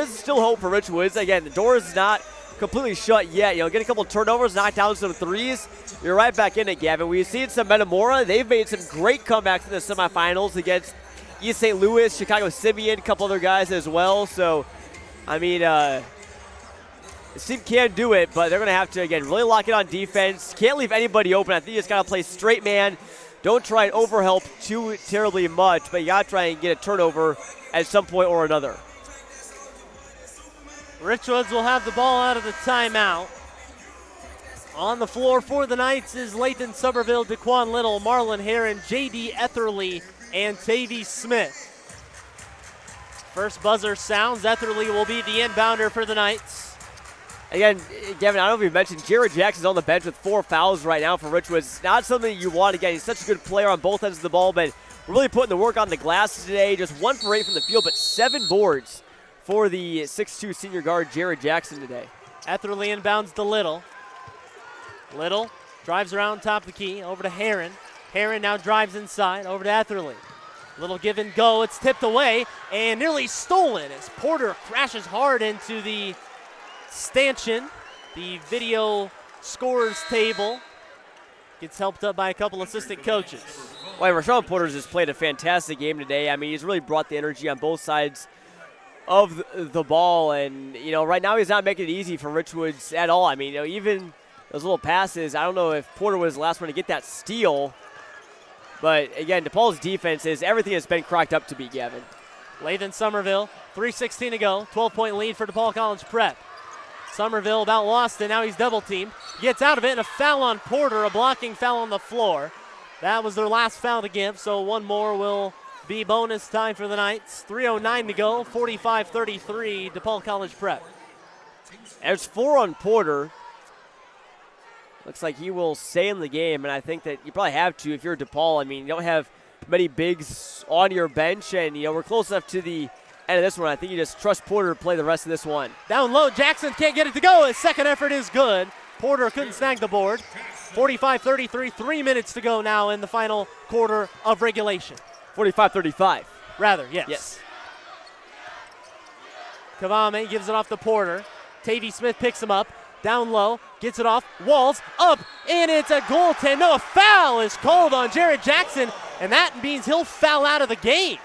still hope for Richwoods. Again, the door is not completely shut yet. Get a couple turnovers, knock down some threes, you're right back in it, Gavin. We've seen some Metamora. They've made some great comebacks in the semifinals against East St. Louis, Chicago Simeon, a couple other guys as well. So, I mean, the team can do it, but they're going to have to, again, really lock it on defense. Can't leave anybody open. I think you just got to play straight man. Don't try and overhelp too terribly much, but you got to try and get a turnover at some point or another. Richwoods will have the ball out of the timeout. On the floor for the Knights is Lathan Somerville, Daquan Little, Marlon Heron, J.D. Etherly, and Tavy Smith. First buzzer sounds. Etherly will be the inbounder for the Knights. Again, Gavin, I don't know if you mentioned, Jared Jackson's on the bench with 4 fouls right now for Richwoods. It's not something you want. Again, he's such a good player on both ends of the ball, but really putting the work on the glass today. Just 1 for 8 from the field, but 7 boards for the 6'2 senior guard, Jared Jackson, today. Etherly inbounds to Little. Little drives around top of the key, over to Heron. Heron now drives inside, over to Etherly. Little give and go, it's tipped away, and nearly stolen as Porter crashes hard into the stanchion, the video scores table. Gets helped up by a couple assistant coaches. Well, Rashawn Porter's just played a fantastic game today. I mean, he's really brought the energy on both sides of the ball, and right now he's not making it easy for Richwoods at all. I mean, even those little passes, I don't know if Porter was the last one to get that steal, but again, DePaul's defense is everything it's been cracked up to be, Gavin. Lathan Somerville, 3:16 to go, 12-point lead for DePaul College Prep. Somerville about lost it, now he's double teamed. Gets out of it, and a foul on Porter, a blocking foul on the floor. That was their last foul to give, so one more will be bonus time for the Knights. 3:09 to go, 45-33, DePaul College Prep. There's 4 on Porter. Looks like he will stay in the game, and I think that you probably have to if you're DePaul. I mean, you don't have many bigs on your bench, and we're close enough to the end of this one. I think you just trust Porter to play the rest of this one. Down low, Jackson can't get it to go. His second effort is good. Porter couldn't snag the board. 45-33, 3 minutes to go now in the final quarter of regulation. 45-35. Rather, yes. Yes. Kavame gives it off to Porter. Tavy Smith picks him up. Down low, gets it off, Walls, up, and it's a goaltend. No, a foul is called on Jared Jackson, and that means he'll foul out of the game.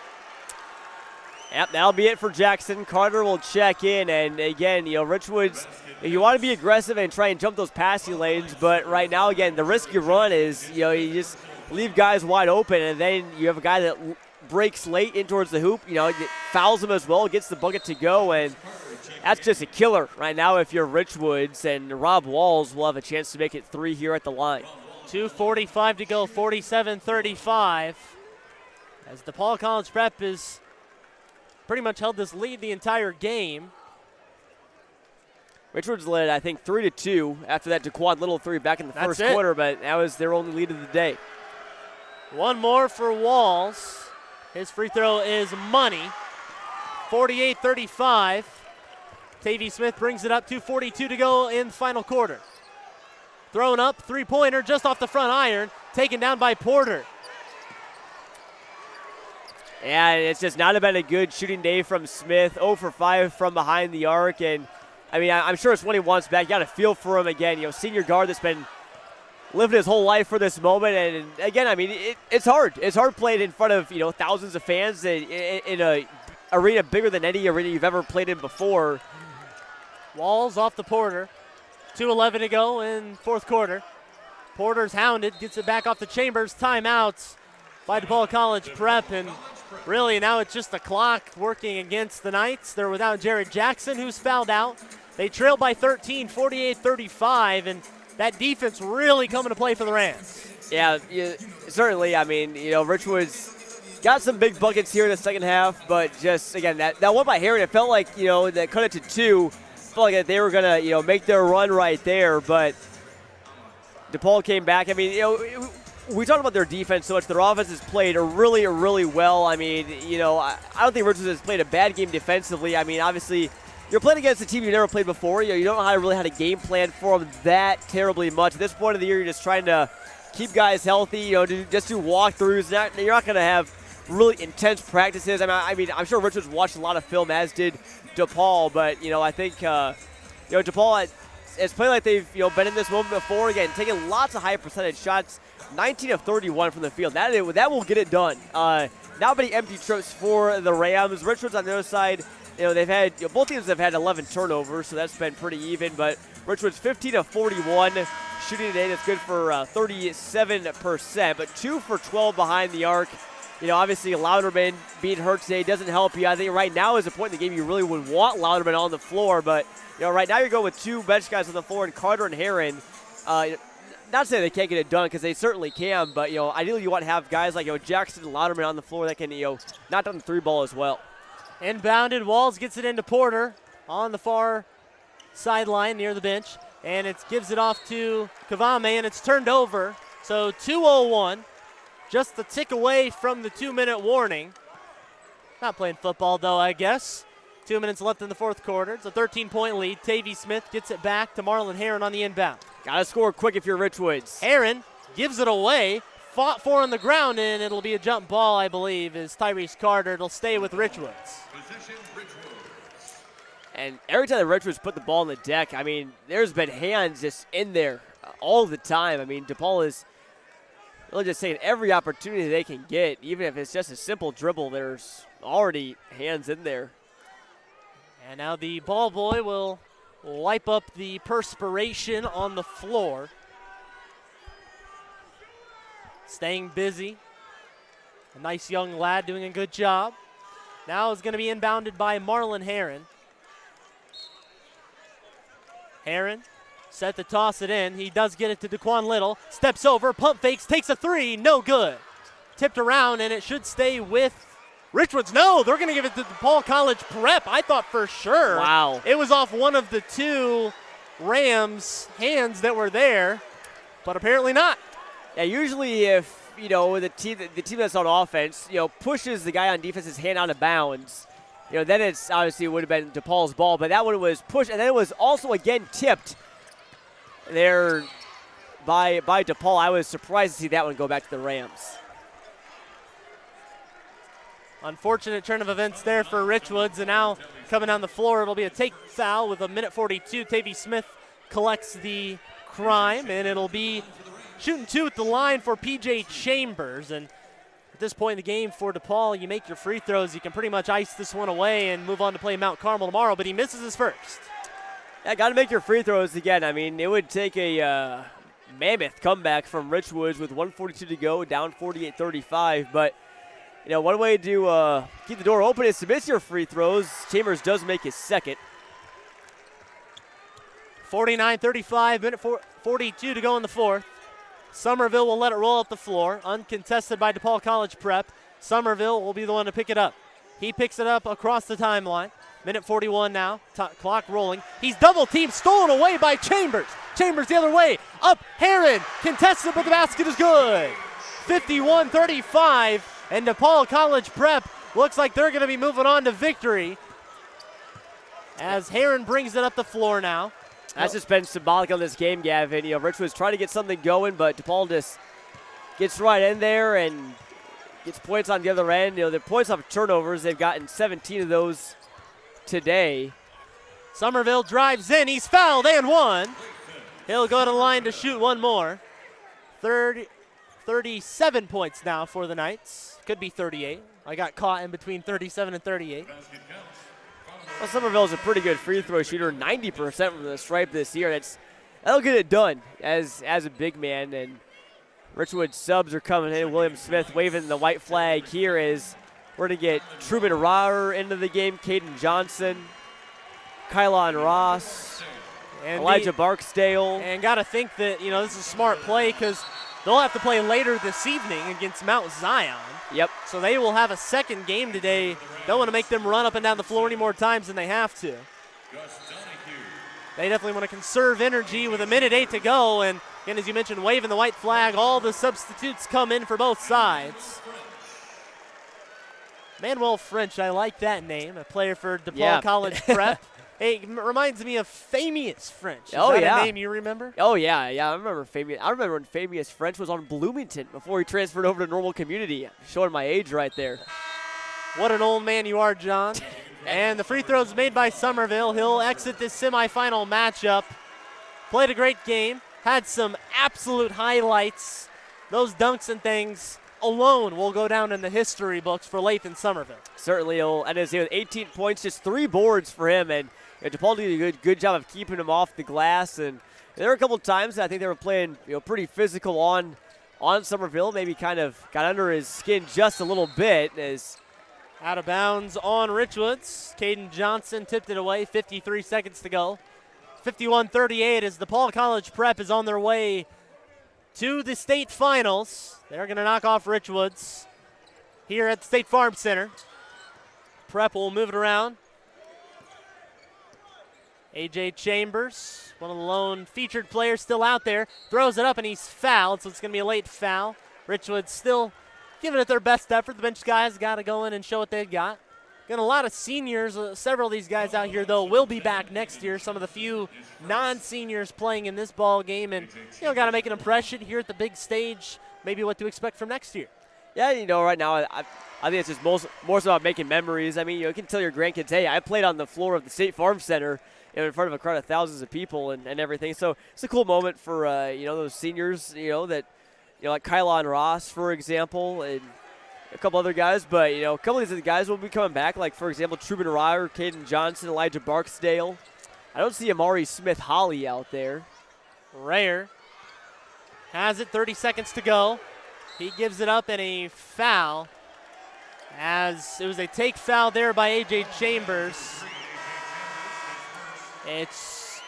Yep, that'll be it for Jackson. Carter will check in, and again, Richwoods, you want to be aggressive and try and jump those passing lanes, but right now, again, the risk you run is, you just leave guys wide open, and then you have a guy that breaks late in towards the hoop, fouls him as well, gets the bucket to go, and that's just a killer right now if you're Richwoods, and Rob Walls will have a chance to make it 3 here at the line. 2:45 to go, 47-35. As DePaul College Prep has pretty much held this lead the entire game. Richwoods led, I think, 3-2 after that Daquan Little 3 back in the first quarter, but that was their only lead of the day. One more for Walls. His free throw is money. 48-35. Tavy Smith brings it up, 2:42 to go in the final quarter. Thrown up, three-pointer just off the front iron, taken down by Porter. Yeah, it's just not been a good shooting day from Smith. 0 for 5 from behind the arc, and I mean, I'm sure it's what he wants back. You got to feel for him again. Senior guard that's been lived his whole life for this moment. And again, I mean, it's hard. It's hard playing in front of, thousands of fans in a arena bigger than any arena you've ever played in before. Walls off the Porter. 2:11 to go in fourth quarter. Porter's hounded, gets it back off the Chambers. Timeouts by DePaul College Prep, and really now it's just the clock working against the Knights. They're without Jared Jackson, who's fouled out. They trail by 13, 48-35, and that defense really coming to play for the Rams. Yeah, certainly. I mean, Richwoods got some big buckets here in the second half, but just, again, that one by Heron, it felt like, that cut it to 2. Felt like they were going to, make their run right there, but DePaul came back. I mean, we talked about their defense so much. Their offense has played really, really well. I mean, I don't think Richards has played a bad game defensively. I mean, obviously, you're playing against a team you've never played before. You don't know how to game plan for them that terribly much. At this point of the year, you're just trying to keep guys healthy, just do walkthroughs. You're not going to have really intense practices. I mean, I'm sure Richards watched a lot of film, as did DePaul, but, I think, DePaul has played like they've, been in this moment before. Again, taking lots of high percentage shots, 19 of 31 from the field. That will get it done. Not many empty trips for the Rams. Richards on the other side, they've had, both teams have had 11 turnovers, so that's been pretty even, but Richards 15 of 41, shooting today. That's good for 37%, but 2 for 12 behind the arc. Obviously Louderman being hurt today doesn't help you. I think right now is a point in the game you really would want Louderman on the floor, but right now you're going with 2 bench guys on the floor, and Carter and Heron. Not saying they can't get it done, because they certainly can, but ideally you want to have guys like Jackson and Louderman on the floor that can knock down the 3 ball as well. Inbounded, Walls gets it into Porter on the far sideline near the bench, and it gives it off to Kavame, and it's turned over. So 2:01. Just a tick away from the 2-minute warning. Not playing football, though, I guess. 2 minutes left in the fourth quarter. It's a 13-point lead. Tavy Smith gets it back to Marlon Heron on the inbound. Got to score quick if you're Richwoods. Heron gives it away. Fought for on the ground, and it'll be a jump ball, I believe, is Tyrese Carter. It'll stay with Richwoods. And every time the Richwoods put the ball on the deck, I mean, there's been hands just in there all the time. I mean, DePaul is really just taking every opportunity they can get. Even if it's just a simple dribble, there's already hands in there. And now the ball boy will wipe up the perspiration on the floor. Staying busy. A nice young lad doing a good job. Now is going to be inbounded by Marlon Heron. Heron set to toss it in. He does get it to Daquan Little. Steps over, pump fakes, takes a 3, no good. Tipped around, and it should stay with Richwoods. No, they're going to give it to DePaul College Prep. I thought for sure. Wow. It was off one of the 2 Rams' hands that were there, but apparently not. Yeah, usually if, the team that's on offense, pushes the guy on defense's hand out of bounds, then it's obviously would have been DePaul's ball, but that one was pushed, and then it was also again tipped there by DePaul. I was surprised to see that one go back to the Rams. Unfortunate turn of events there for Richwoods, and now coming down the floor, it'll be a take foul with 1:42. Tavy Smith collects the crime, and it'll be shooting 2 at the line for PJ Chambers. And at this point in the game for DePaul, you make your free throws, you can pretty much ice this one away and move on to play Mount Carmel tomorrow, but he misses his first. Yeah, got to make your free throws again. I mean, it would take a mammoth comeback from Richwoods with 1:42 to go, down 48-35. But, one way to keep the door open is to miss your free throws. Chambers does make his second. 49-35, minute 42 to go in the fourth. Somerville will let it roll up the floor, uncontested by DePaul College Prep. Somerville will be the one to pick it up. He picks it up across the timeline. Minute 41 now, clock rolling. He's double teamed, stolen away by Chambers. Chambers the other way, up Heron, contested, but the basket is good. 51-35, and DePaul College Prep looks like they're going to be moving on to victory as Heron brings it up the floor now. That's just been symbolic on this game, Gavin. Richwoods trying to get something going, but DePaul just gets right in there and gets points on the other end. The points off turnovers, they've gotten 17 of those today. Somerville drives in. He's fouled and one. He'll go to the line to shoot one more. 37 points now for the Knights. Could be 38. I got caught in between 37 and 38. Well, Somerville's a pretty good free throw shooter, 90% from the stripe this year. That'll get it done as a big man. And Richwood subs are coming in. William Smith waving the white flag here as we're going to get Truman Rauer into the game, Caden Johnson, Kylon Ross, and Elijah Barksdale. And got to think that, this is a smart play because they'll have to play later this evening against Mount Zion. Yep. So they will have a second game today. Don't want to make them run up and down the floor any more times than they have to. They definitely want to conserve energy with 1:08 to go. And again, as you mentioned, waving the white flag, all the substitutes come in for both sides. Manuel French, I like that name, a player for DePaul College Prep. Hey, it reminds me of Famious French. Is that a name you remember? Oh, yeah. I remember Famious. I remember when Famious French was on Bloomington before he transferred over to Normal Community. Showing my age right there. What an old man you are, John. And the free throws made by Somerville. He'll exit this semifinal matchup. Played a great game. Had some absolute highlights. Those dunks and things alone will go down in the history books for Lathan Somerville. Certainly will. And as he with 18 points, just 3 boards for him. And DePaul did a good job of keeping him off the glass. And there were a couple of times I think they were playing pretty physical on Somerville. Maybe kind of got under his skin just a little bit. As out of bounds on Richwoods. Caden Johnson tipped it away. 53 seconds to go. 51-38 as DePaul College Prep is on their way to the state finals. They're going to knock off Richwoods here at the State Farm Center. Prep will move it around. A.J. Chambers, one of the lone featured players still out there, throws it up and he's fouled, so it's going to be a late foul. Richwoods still giving it their best effort. The bench guys got to go in and show what they've got. Got a lot of seniors. Several of these guys out here, though, will be back next year. Some of the few non-seniors playing in this ball game, and got to make an impression here at the big stage. Maybe what to expect from next year. Yeah, right now I think it's just more so about making memories. I mean, you can tell your grandkids, hey, I played on the floor of the State Farm Center in front of a crowd of thousands of people and everything. So it's a cool moment for those seniors. That like Kylon Ross, for example, and a couple other guys, but a couple of these guys will be coming back, like for example Truman Rauer, Caden Johnson, Elijah Barksdale. I don't see Amari Smith-Holly out there. Rayer has it, 30 seconds to go. He gives it up and a foul, as it was a take foul there by A.J. Chambers. It's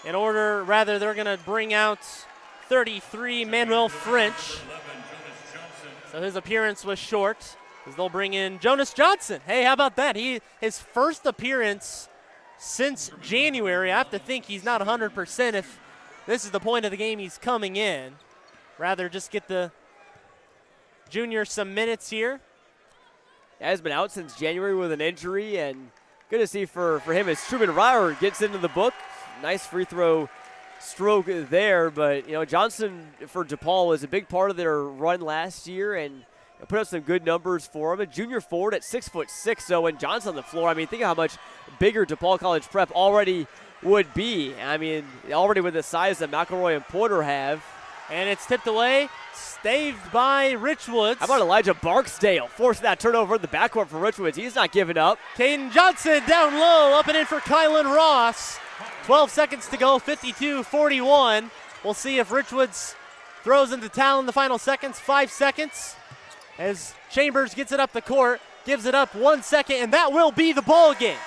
they're going to bring out 33, Manuel French. So his appearance was short, as they'll bring in Jonas Johnson. Hey, how about that? His first appearance since January. I have to think he's not 100% if this is the point of the game he's coming in. Rather just get the junior some minutes here. Yeah, he's been out since January with an injury, and good to see for him as Truman Rauer gets into the book. Nice free throw stroke there, but Johnson for DePaul was a big part of their run last year and put up some good numbers for him. A junior forward at 6'6", though, and Johnson on the floor. I mean, think of how much bigger DePaul College Prep already would be. I mean, already with the size that McElroy and Porter have. And it's tipped away, staved by Richwoods. How about Elijah Barksdale forcing that turnover in the backcourt for Richwoods? He's not giving up. Caden Johnson down low, up and in for Kylan Ross. 12 seconds to go, 52-41. We'll see if Richwoods throws in the towel in the final seconds. 5 seconds as Chambers gets it up the court, gives it up 1 second, and that will be the ball game.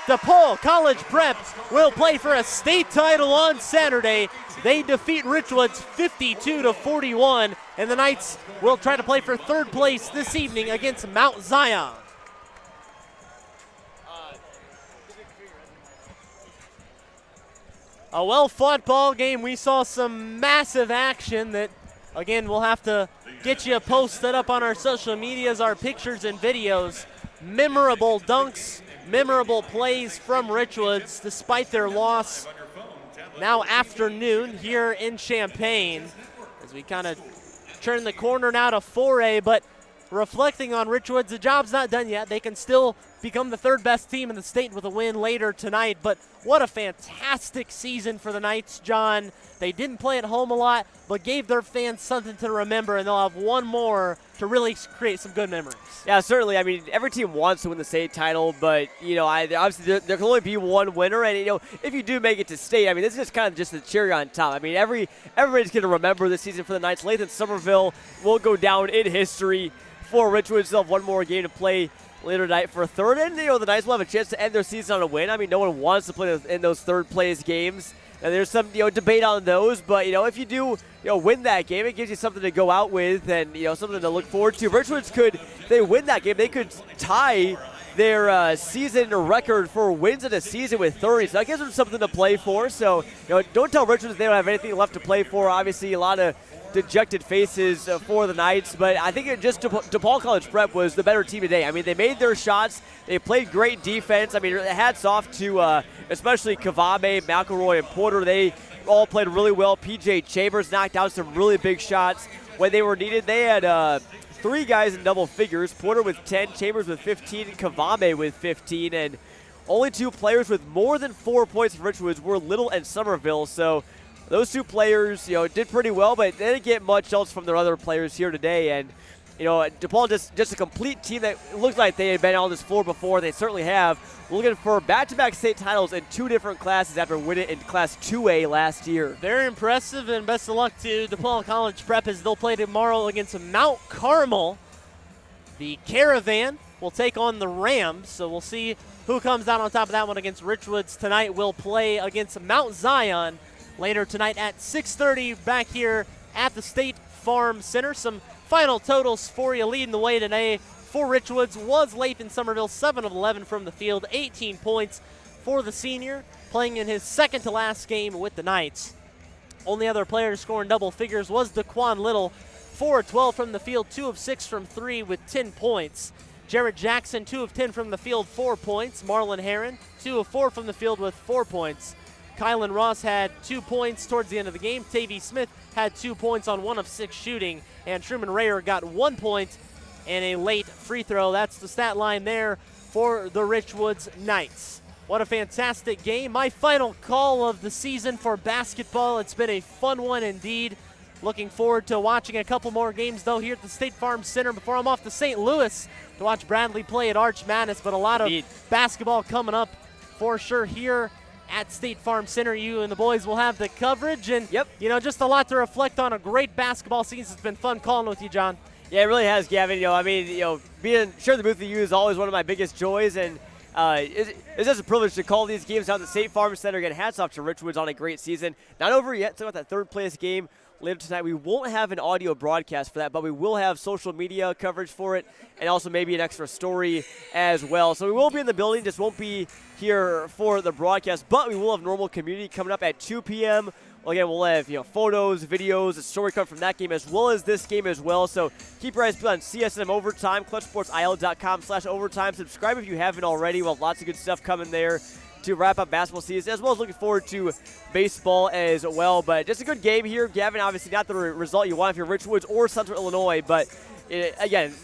DePaul College Prep will play for a state title on Saturday. They defeat Richwoods 52-41, and the Knights will try to play for third place this evening against Mount Zion. A well-fought ball game. We saw some massive action that, again, we'll have to get you posted up on our social medias, our pictures and videos. Memorable dunks, memorable plays from Richwoods despite their loss now afternoon here in Champaign, as we kind of turn the corner now to 4A, but reflecting on Richwoods, the job's not done yet. They can still become the third best team in the state with a win later tonight, but What a fantastic season for the Knights, John. They didn't play at home a lot, but gave their fans something to remember, and they'll have one more to really create some good memories. Yeah, certainly. I mean, every team wants to win the state title, but, obviously there can only be one winner. And, if you do make it to state, I mean, this is just kind of just the cherry on top. I mean, everybody's going to remember this season for the Knights. Lathan Somerville will go down in history for Richwoods. They'll have one more game to play later tonight for a third. And, the Knights will have a chance to end their season on a win. I mean, no one wants to play in those third-place games. And there's some, debate on those. But, if you do, win that game, it gives you something to go out with and, something to look forward to. Richwoods if they win that game, they could tie their season record for wins in a season with 30. So that gives them something to play for. So, don't tell Richwoods they don't have anything left to play for. Obviously, a lot of dejected faces for the Knights, but I think DePaul College Prep was the better team today. I mean, they made their shots. They played great defense. I mean, hats off to especially Kavame, McElroy, and Porter. They all played really well. PJ Chambers knocked out some really big shots when they were needed. They had 3 guys in double figures, Porter with 10, Chambers with 15, and Kavame with 15, and only 2 players with more than 4 points for Richwoods were Little and Somerville. So those 2 players, did pretty well, but they didn't get much else from their other players here today. And, DePaul just a complete team that looks like they had been on this floor before. They certainly have. We're looking for back-to-back state titles in 2 different classes after winning in Class 2A last year. Very impressive, and best of luck to DePaul College Prep as they'll play tomorrow against Mount Carmel. The Caravan will take on the Rams, so we'll see who comes out on top of that one against Richwoods. Tonight we'll play against Mount Zion later tonight at 6:30 back here at the State Farm Center. Some final totals for you leading the way today for Richwoods was Lathan Somerville, 7 of 11 from the field, 18 points for the senior, playing in his second to last game with the Knights. Only other player to score in double figures was Daquan Little, 4 of 12 from the field, 2 of 6 from 3 with 10 points. Jared Jackson, 2 of 10 from the field, 4 points. Marlon Herron, 2 of 4 from the field with 4 points. Kylan Ross had 2 points towards the end of the game. Tavy Smith had 2 points on 1 of 6 shooting. And Truman Rayer got 1 point and a late free throw. That's the stat line there for the Richwoods Knights. What a fantastic game. My final call of the season for basketball. It's been a fun one indeed. Looking forward to watching a couple more games, though, here at the State Farm Center before I'm off to St. Louis to watch Bradley play at Arch Madness. But a lot of basketball coming up for sure here at State Farm Center. You and the boys will have the coverage, and just a lot to reflect on. A great basketball season. It's been fun calling with you, John. Yeah, it really has, Gavin. Being sharing the booth with you is always one of my biggest joys, and it's just a privilege to call these games out at the State Farm Center. Again, hats off to Richwoods on a great season. Not over yet. Talking about that third place game later tonight. We won't have an audio broadcast for that, but we will have social media coverage for it, and also maybe an extra story as well. So we will be in the building, just won't be here for the broadcast, but we will have normal community coming up at 2 p.m. Well, again, we'll have photos, videos, a story coming from that game as well as this game as well. So keep your eyes peeled on CSM Overtime, clutchsportsil.com/overtime. Subscribe if you haven't already. We'll have lots of good stuff coming there to wrap up basketball season, as well as looking forward to baseball as well. But just a good game here. Gavin, obviously not the result you want if you're Richwoods or Central Illinois, but again,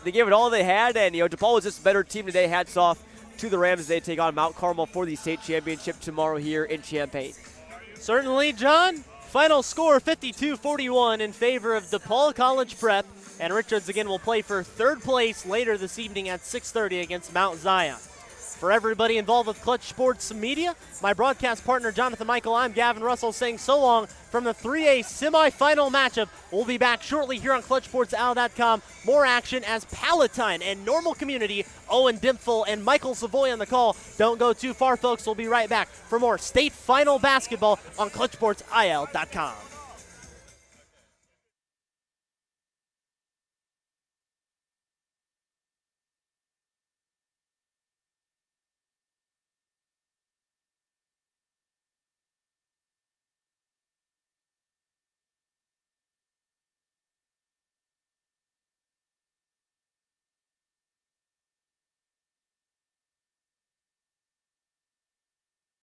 they gave it all they had, and DePaul was just a better team today. Hats off to the Rams as they take on Mount Carmel for the state championship tomorrow here in Champaign. Certainly, John. Final score 52-41 in favor of DePaul College Prep, and Richards again will play for third place later this evening at 6:30 against Mount Zion. For everybody involved with Clutch Sports Media, my broadcast partner Jonathan Michael, I'm Gavin Russell saying so long from the 3A semifinal matchup. We'll be back shortly here on ClutchSportsAll.com. More action as Palatine and Normal Community, Owen Dimpfel and Michael Savoy on the call. Don't go too far, folks. We'll be right back for more state final basketball on ClutchSportsIL.com.